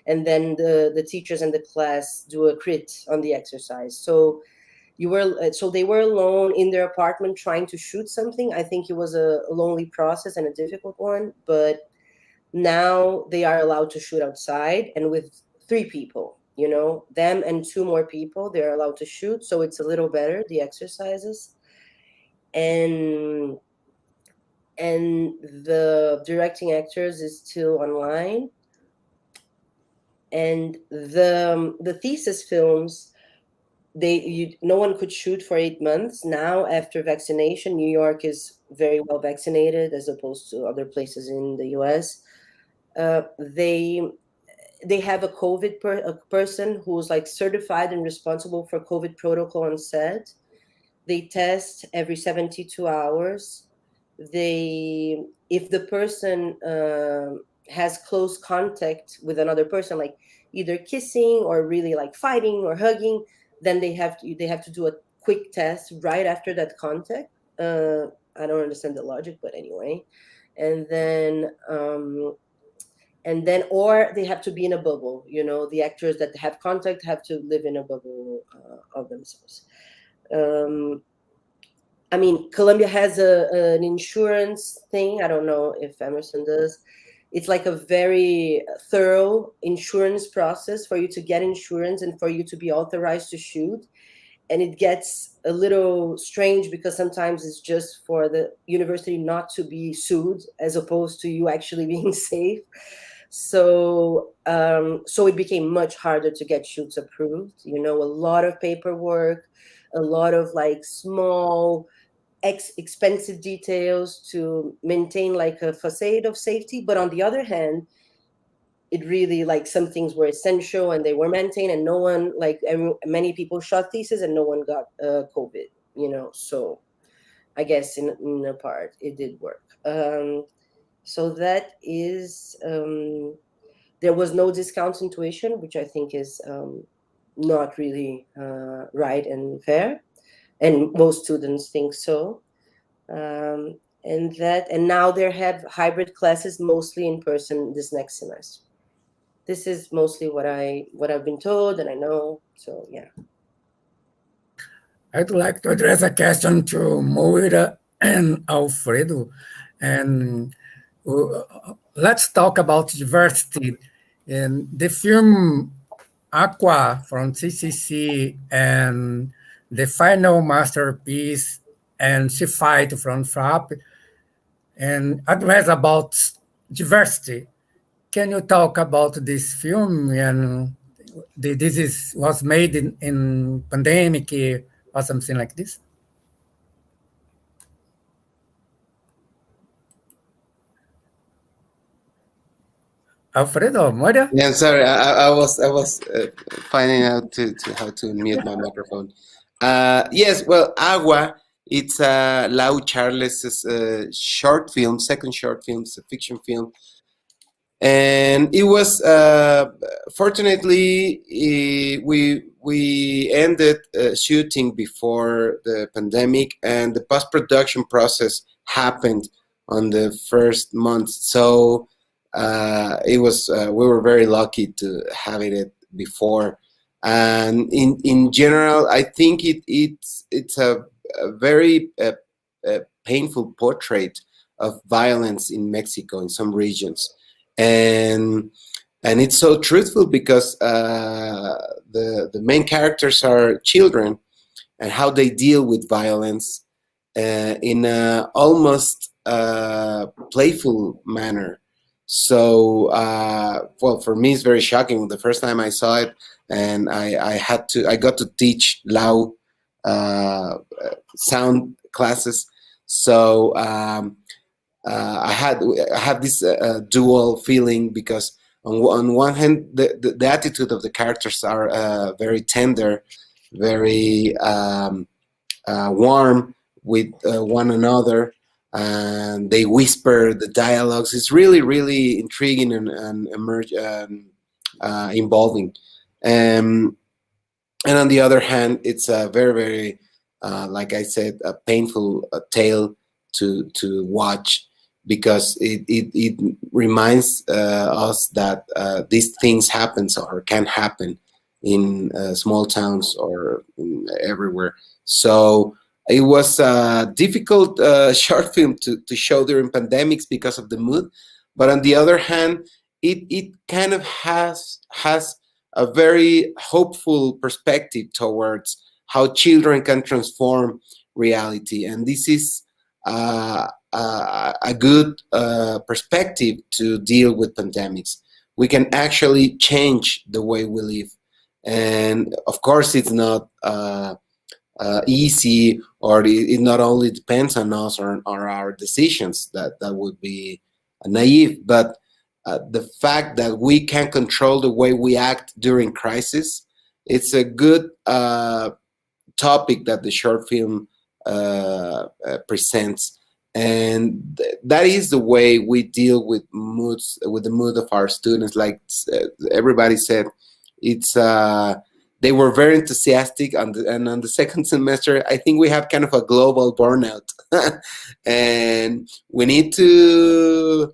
the teachers and the class do a crit on the exercise. So they were alone in their apartment trying to shoot something. I think it was a lonely process and a difficult one, but now they are allowed to shoot outside, and with 3 people, them and 2 more people, they're allowed to shoot. So it's a little better, the exercises. And the directing actors is still online. And the thesis films, no one could shoot for 8 months. Now, after vaccination, New York is very well vaccinated as opposed to other places in the US. They have a COVID person who's certified and responsible for COVID protocol on set. They test every 72 hours. If the person has close contact with another person, either kissing or really fighting or hugging, then they have to do a quick test right after that contact. I don't understand the logic, but anyway. And then or they have to be in a bubble. The actors that have contact have to live in a bubble of themselves. I mean, Columbia has an insurance thing. I don't know if Emerson does. it's like a very thorough insurance process for you to get insurance and for you to be authorized to shoot. And it gets a little strange because sometimes it's just for the university not to be sued as opposed to you actually being safe. So so it became much harder to get shoots approved. You know, a lot of paperwork, a lot of like small expensive details to maintain like a facade of safety. But on the other hand, it really, like, some things were essential and they were maintained, and no one, like, many people shot thesis and no one got COVID, you know. So I guess in a part it did work. So that is, there was no discount in tuition, which I think is not really right and fair, and most students think so. And now they have hybrid classes, mostly in person this next semester. This is mostly what I've been told and I know. So yeah. I'd like to address a question to Moira and Alfredo, and let's talk about diversity. In the film Aqua from CCC and the final masterpiece and She Fight from FRAP, and address about diversity. Can you talk about this film? And was made in pandemic or something like this? Alfredo, Moira? Yeah, I'm sorry. I was finding out to how to mute my microphone. Yes, well, Agua. It's Lau Charles's short film, second short film, it's a fiction film, and it was fortunately we ended shooting before the pandemic, and the post-production process happened on the first month. So it was we were very lucky to have it before. And in general, I think it's a very painful portrait of violence in Mexico in some regions, and it's so truthful because the main characters are children and how they deal with violence in a almost playful manner. So well, for me it's very shocking the first time I saw it, and I got to teach Lau sound classes. So I have this dual feeling, because on one hand the attitude of the characters are very tender, very warm with one another, and they whisper the dialogues. It's really, really intriguing and involving. And on the other hand, it's a very, very, like I said, a painful tale to watch, because it reminds us that these things happen or can happen in small towns or everywhere. So it was a difficult short film to show during pandemics because of the mood, but on the other hand, it kind of has a very hopeful perspective towards how children can transform reality, and this is a good perspective to deal with pandemics. We can actually change the way we live, and of course, it's not easy, or it not only depends on us or our decisions. That would be naive, but the fact that we can control the way we act during crisis, it's a good topic that the short film presents, and that is the way we deal with moods, with the mood of our students. Like everybody said, it's they were very enthusiastic, and on the second semester, I think we have kind of a global burnout, and we need to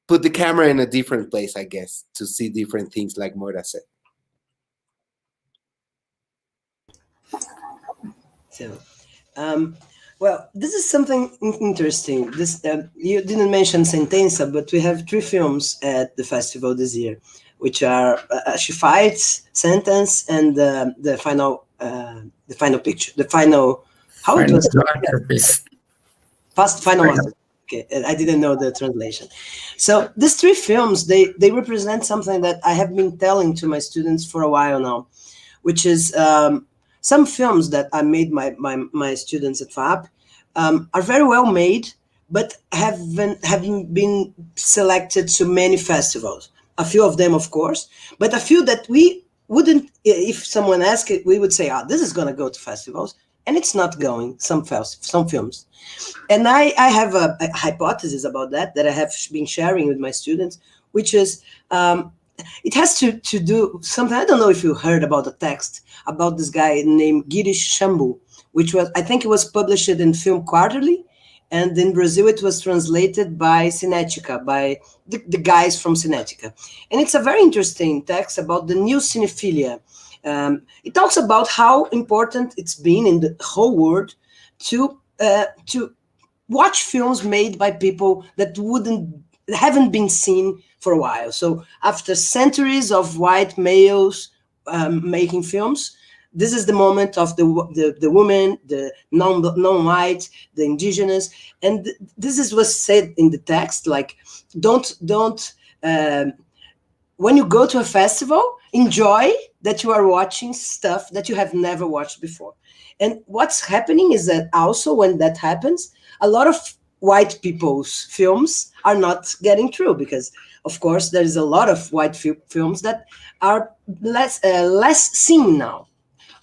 put the camera in a different place, I guess, to see different things, like Moira said. So, Well, this is something interesting. This you didn't mention Sentença, but we have 3 films at the festival this year, which are She Fights, Sentence, and the final picture, the final. How it was? Masterpiece. Final masterpiece. Okay, I didn't know the translation. So these 3 films, they represent something that I have been telling to my students for a while now, which is some films that I made my students at FAP are very well made, but haven't been selected to many festivals. A few of them, of course, but a few that we wouldn't, if someone asked it, we would say, this is going to go to festivals, and it's not going, some films. And I have a hypothesis about that I have been sharing with my students, which is it has to do something. I don't know if you heard about the text about this guy named Girish Shambhu, which was, I think it was published in Film Quarterly, and in Brazil it was translated by Cinética, by the guys from Cinética. And it's a very interesting text about the new cinephilia. It talks about how important it's been in the whole world to watch films made by people that haven't been seen for a while. So after centuries of white males making films, this is the moment of the woman, the non-white, the indigenous, and this is what's said in the text. Like, don't when you go to a festival, enjoy that you are watching stuff that you have never watched before. And what's happening is that also when that happens, a lot of white people's films are not getting through because, of course, there is a lot of white films that are less seen now.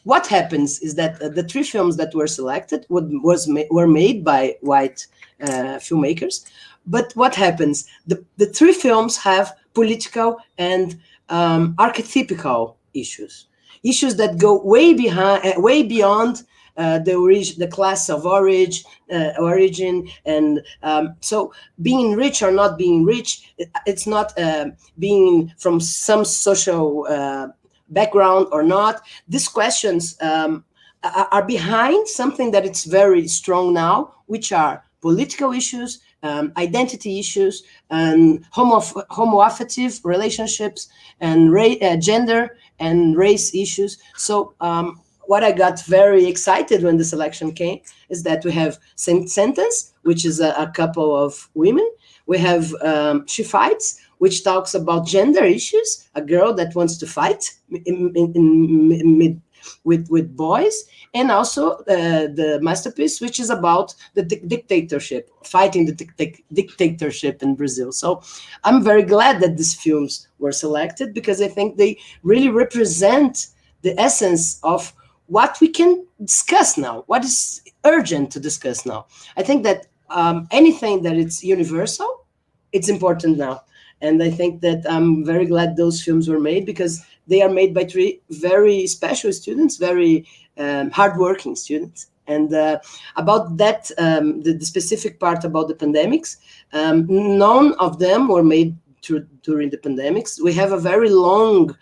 What happens is that the 3 films that were selected were made by white filmmakers. But what happens? The 3 films have political and archetypical issues that go way beyond the class of origin, and so being rich or not being rich, it's not being from some social background or not. These questions are behind something that it's very strong now, which are political issues, identity issues, and homoaffative relationships, and gender and race issues. So what I got very excited when the selection came is that we have Sentence, which is a couple of women. We have She Fights, which talks about gender issues, a girl that wants to fight with boys, and also the masterpiece, which is about the dictatorship, fighting the dictatorship in Brazil. So I'm very glad that these films were selected because I think they really represent the essence of what we can discuss now, what is urgent to discuss now. I think that anything that it's universal, it's important now. And I think that I'm very glad those films were made because they are made by 3 very special students, very hardworking students. And about that, the specific part about the pandemics, none of them were made during the pandemics. We have a very long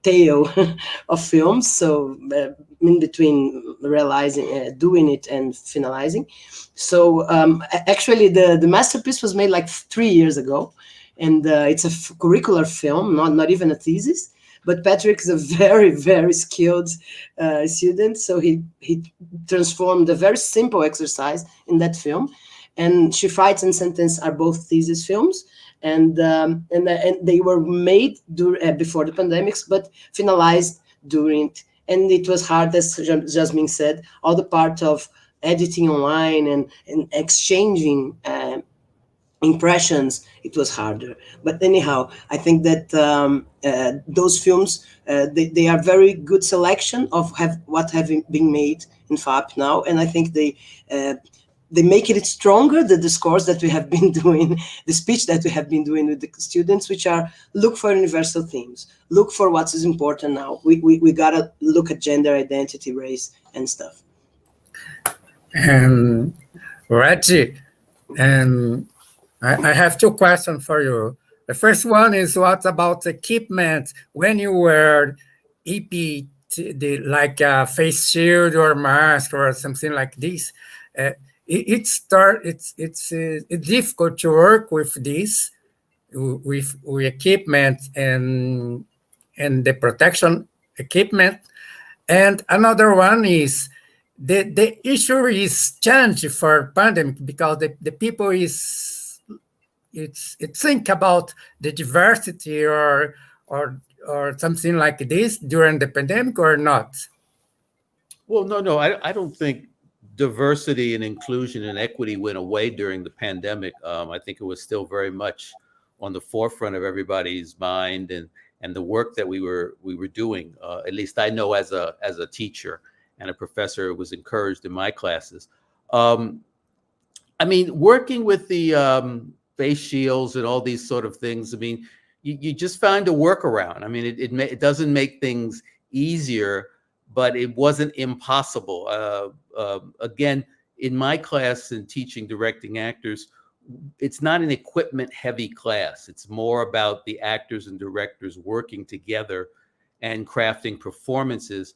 tail of films, so in between realizing, doing it and finalizing. So actually the masterpiece was made like 3 years ago, and it's a curricular film, not even a thesis. But Patrick is a very, very skilled student, so he transformed a very simple exercise in that film. And She Fights and Sentence are both thesis films, and they were made before the pandemics, but finalized during it. And it was hard, as Jasmin said, all the part of editing online and exchanging impressions, it was harder. But anyhow, I think that those films, they are very good selection of what have been made in FAP now, and I think they make it stronger, the discourse that we have been doing, the speech that we have been doing with the students, which are look for universal themes, look for what is important now. We gotta look at gender identity, race, and stuff. Reggie, I have 2 questions for you. The first one is, what about equipment when you were EP like a face shield or mask or something like this. It's difficult to work with this, with equipment and the protection equipment. And another one is the issue is changed for pandemic, because the people think about the diversity or something like this during the pandemic or not. Well, no, I don't think diversity and inclusion and equity went away during the pandemic. I think it was still very much on the forefront of everybody's mind, and the work that we were doing. At least I know as a teacher and a professor, was encouraged in my classes. I mean, working with the face shields and all these sort of things, I mean, you just find a workaround. I mean, it doesn't make things easier, but it wasn't impossible. Again, in my class in teaching directing actors, it's not an equipment heavy class. It's more about the actors and directors working together and crafting performances.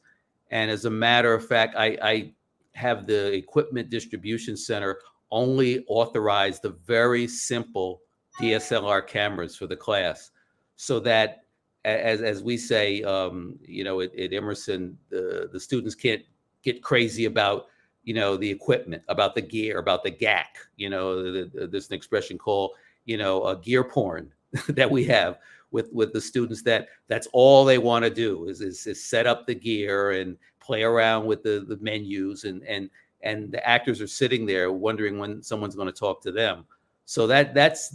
And as a matter of fact, I have the equipment distribution center only authorize the very simple DSLR cameras for the class, so that, as we say, you know, at Emerson, the students can't get crazy about, you know, the equipment, about the gear, about the GAC. You know, there's an expression called, you know, gear porn that we have with the students, that's all they want to do is set up the gear and play around with the menus, and the actors are sitting there wondering when someone's going to talk to them. So that's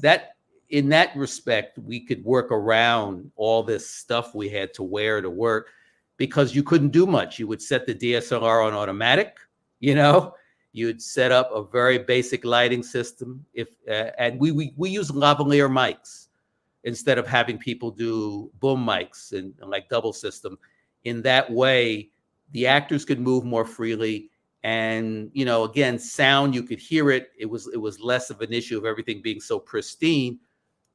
in that respect, we could work around all this stuff we had to wear to work, because you couldn't do much. You would set the DSLR on automatic, you know, you'd set up a very basic lighting system. And we use lavalier mics instead of having people do boom mics and like double system. In that way, the actors could move more freely. And, you know, again, sound, you could hear it. It was less of an issue of everything being so pristine.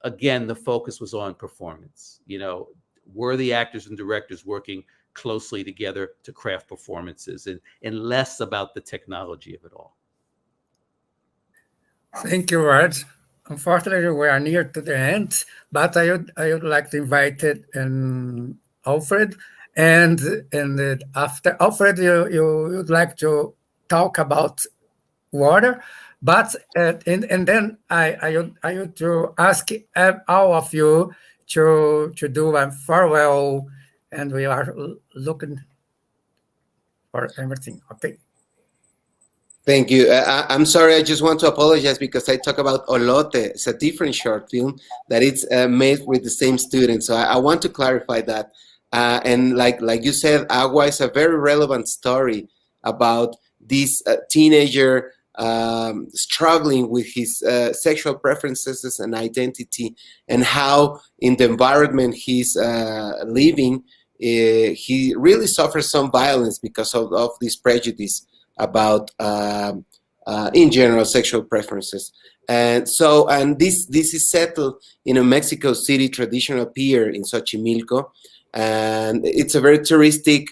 Again, the focus was on performance. You know, were the actors and directors working closely together to craft performances, and less about the technology of it all. Thank you, Raj. Unfortunately, we are near to the end, but I would like to invite Alfred, and after Alfred, you would like to talk about water, but and then I would to ask all of you to do a farewell, and we are looking for everything. Okay. Thank you. I'm sorry. I just want to apologize because I talk about Olote. It's a different short film that it's made with the same students. So I want to clarify that. And like you said, Agua is a very relevant story about this teenager struggling with his sexual preferences and identity, and how in the environment he's living, he really suffers some violence because of this prejudice about in general sexual preferences. And so, and this is settled in a Mexico City traditional pier in Xochimilco, and it's a very touristic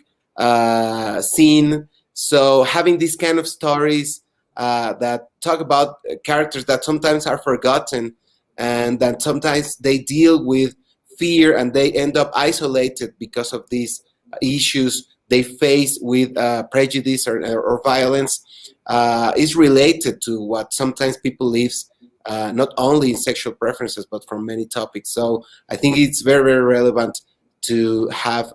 scene. So having these kind of stories that talk about characters that sometimes are forgotten, and that sometimes they deal with fear and they end up isolated because of these issues they face with prejudice or violence, is related to what sometimes people live, not only in sexual preferences, but from many topics. So I think it's very, very relevant to have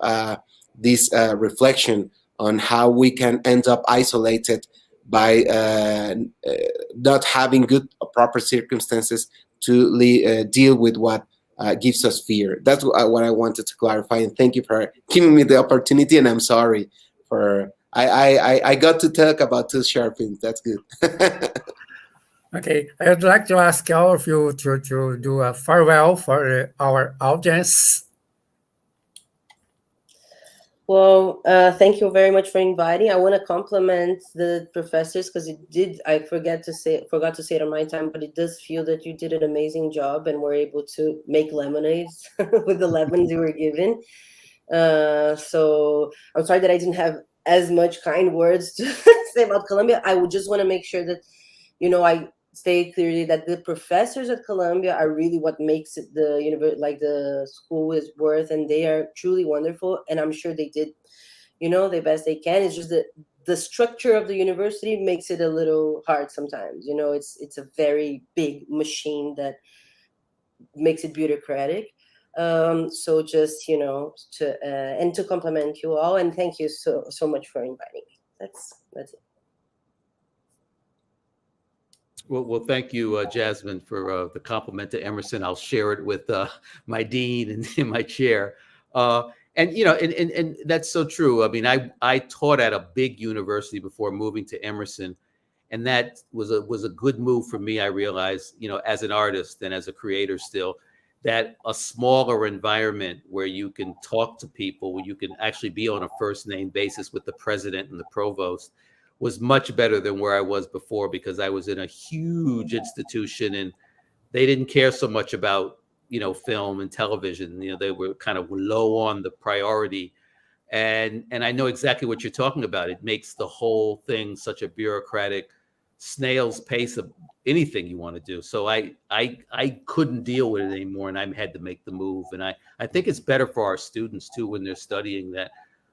this reflection on how we can end up isolated by not having good or proper circumstances to deal with what gives us fear. That's what I wanted to clarify, and thank you for giving me the opportunity. And I'm sorry for I got to talk about two short films. That's good. Okay, I would like to ask all of you to do a farewell for our audience. Well, thank you very much for inviting. I want to compliment the professors, because I forgot to say it on my time, but it does feel that you did an amazing job and were able to make lemonades with the lemons you were given. So I'm sorry that I didn't have as much kind words to say about Columbia. I would just want to make sure that, I state clearly that the professors at Columbia are really what makes it the school is worth, and they are truly wonderful. And I'm sure they did, the best they can. It's just that the structure of the university makes it a little hard sometimes. It's a very big machine that makes it bureaucratic. So just, to compliment you all, and thank you so much for inviting me. That's it. Well, thank you, Jasmine, for the compliment to Emerson. I'll share it with my dean and in my chair. And that's so true. I mean, I taught at a big university before moving to Emerson, and that was a good move for me. I realized, as an artist and as a creator still, that a smaller environment where you can talk to people, where you can actually be on a first name basis with the president and the provost, was much better than where I was before, because I was in a huge institution and they didn't care so much about, film and television. They were kind of low on the priority. And I know exactly what you're talking about. It makes the whole thing such a bureaucratic snail's pace of anything you want to do. So I couldn't deal with it anymore, and I had to make the move. And I think it's better for our students too, when they're studying, that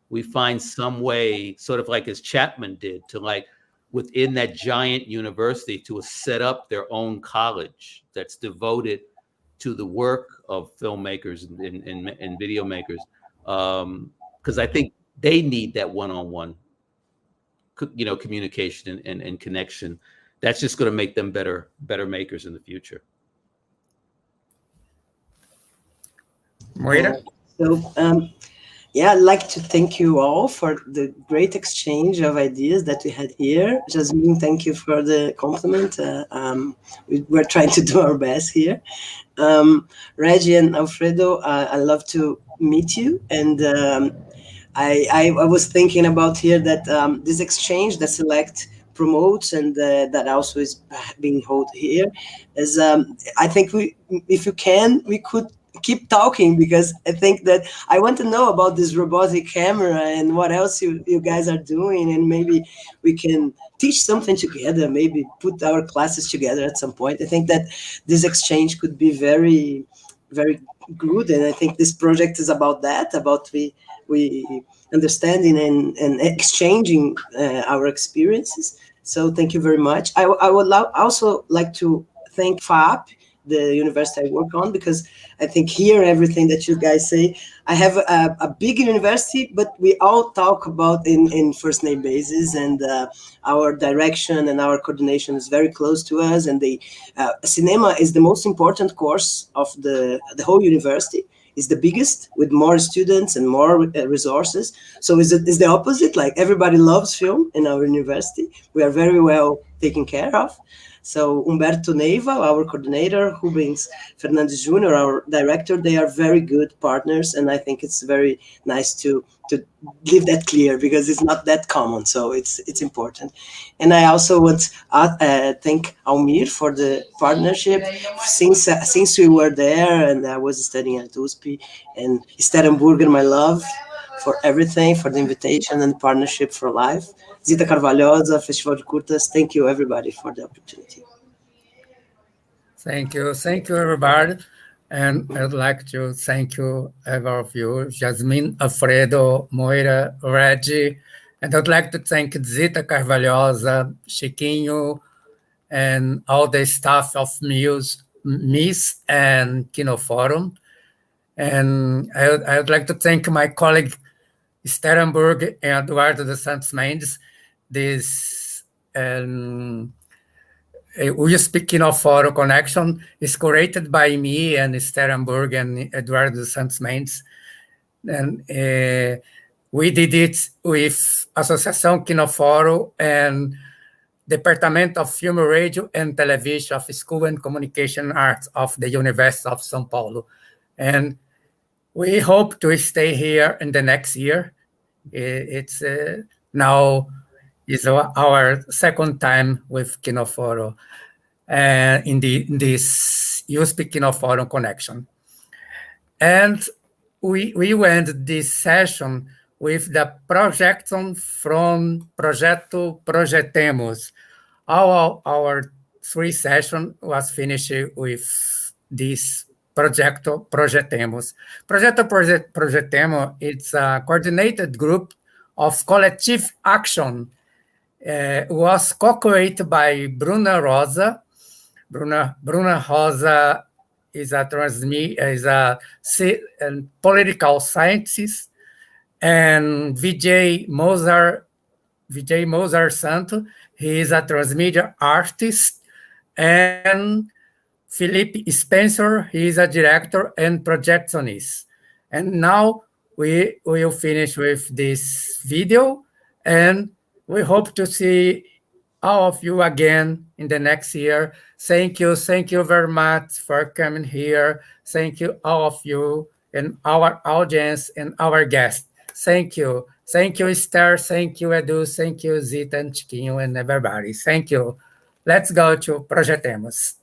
we find some way, sort of like as Chapman did, to within that giant university, to set up their own college that's devoted to the work of filmmakers and video makers. Because I think they need that one-on-one, communication and connection. That's just going to make them better makers in the future. Moira? So, I'd like to thank you all for the great exchange of ideas that we had here. Jasmin, thank you for the compliment. We're trying to do our best here. Reggie and Alfredo, I love to meet you. And I was thinking about here that this exchange that Select promotes and that also is being held here is, I think if you can, we could keep talking, because I think that I want to know about this robotic camera and what else you guys are doing, and maybe we can teach something together, maybe put our classes together at some point. I think that this exchange could be very, very good, and I think this project is about that, about we understanding and exchanging our experiences. So thank you very much. I would also like to thank FAP, the university I work on, because I think here everything that you guys say, I have a big university, but we all talk about in first name basis, and our direction and our coordination is very close to us. And the cinema is the most important course of the whole university. Is the biggest, with more students and more resources. So is the opposite. Like, everybody loves film in our university. We are very well taken care of. So Humberto Neiva, our coordinator, Rubens Fernandes Jr., our director, they are very good partners. And I think it's very nice to leave that clear, because it's not that common. So it's important. And I also want to thank Almir for the partnership since we were there, and I was studying at USP, and Sterenburger, my love, for everything, for the invitation and partnership for life. Zita Carvalhosa, Festival de Curtas, thank you everybody for the opportunity. Thank you, everybody. And I'd like to thank you, all of you, Jasmin, Alfredo, Moira, Reggie, and I'd like to thank Zita Carvalhosa, Chiquinho, and all the staff of MIS and Kinoforum. And I'd like to thank my colleague Sterenburg and Eduardo dos Santos Mendes. This USP Kinoforum connection is curated by me and Sterenburg and Eduardo dos Santos Mendes. And we did it with Associação Kinoforum and Department of Film, Radio, and Television of School and Communication Arts of the University of São Paulo. And we hope to stay here in the next year. It's now is our second time with Kinoforum in this USP Kinoforum connection. And we went this session with the projection from Projeto Projetemos. Our 3 session was finished with this Projeto Projetemos. Projeto Projetemos, it's a coordinated group of collective action. Was co-created by Bruna Rosa. Bruna Rosa is a political scientist, and Vijay Mozart Santo, he is a transmedia artist, and Philippe Spencer, he is a director and projectionist. And now we will finish with this video, and we hope to see all of you again in the next year. Thank you very much for coming here. Thank you, all of you, and our audience and our guests. Thank you, Esther. Thank you, Edu. Thank you, Zita and Chiquinho and everybody. Thank you. Let's go to Projetemos.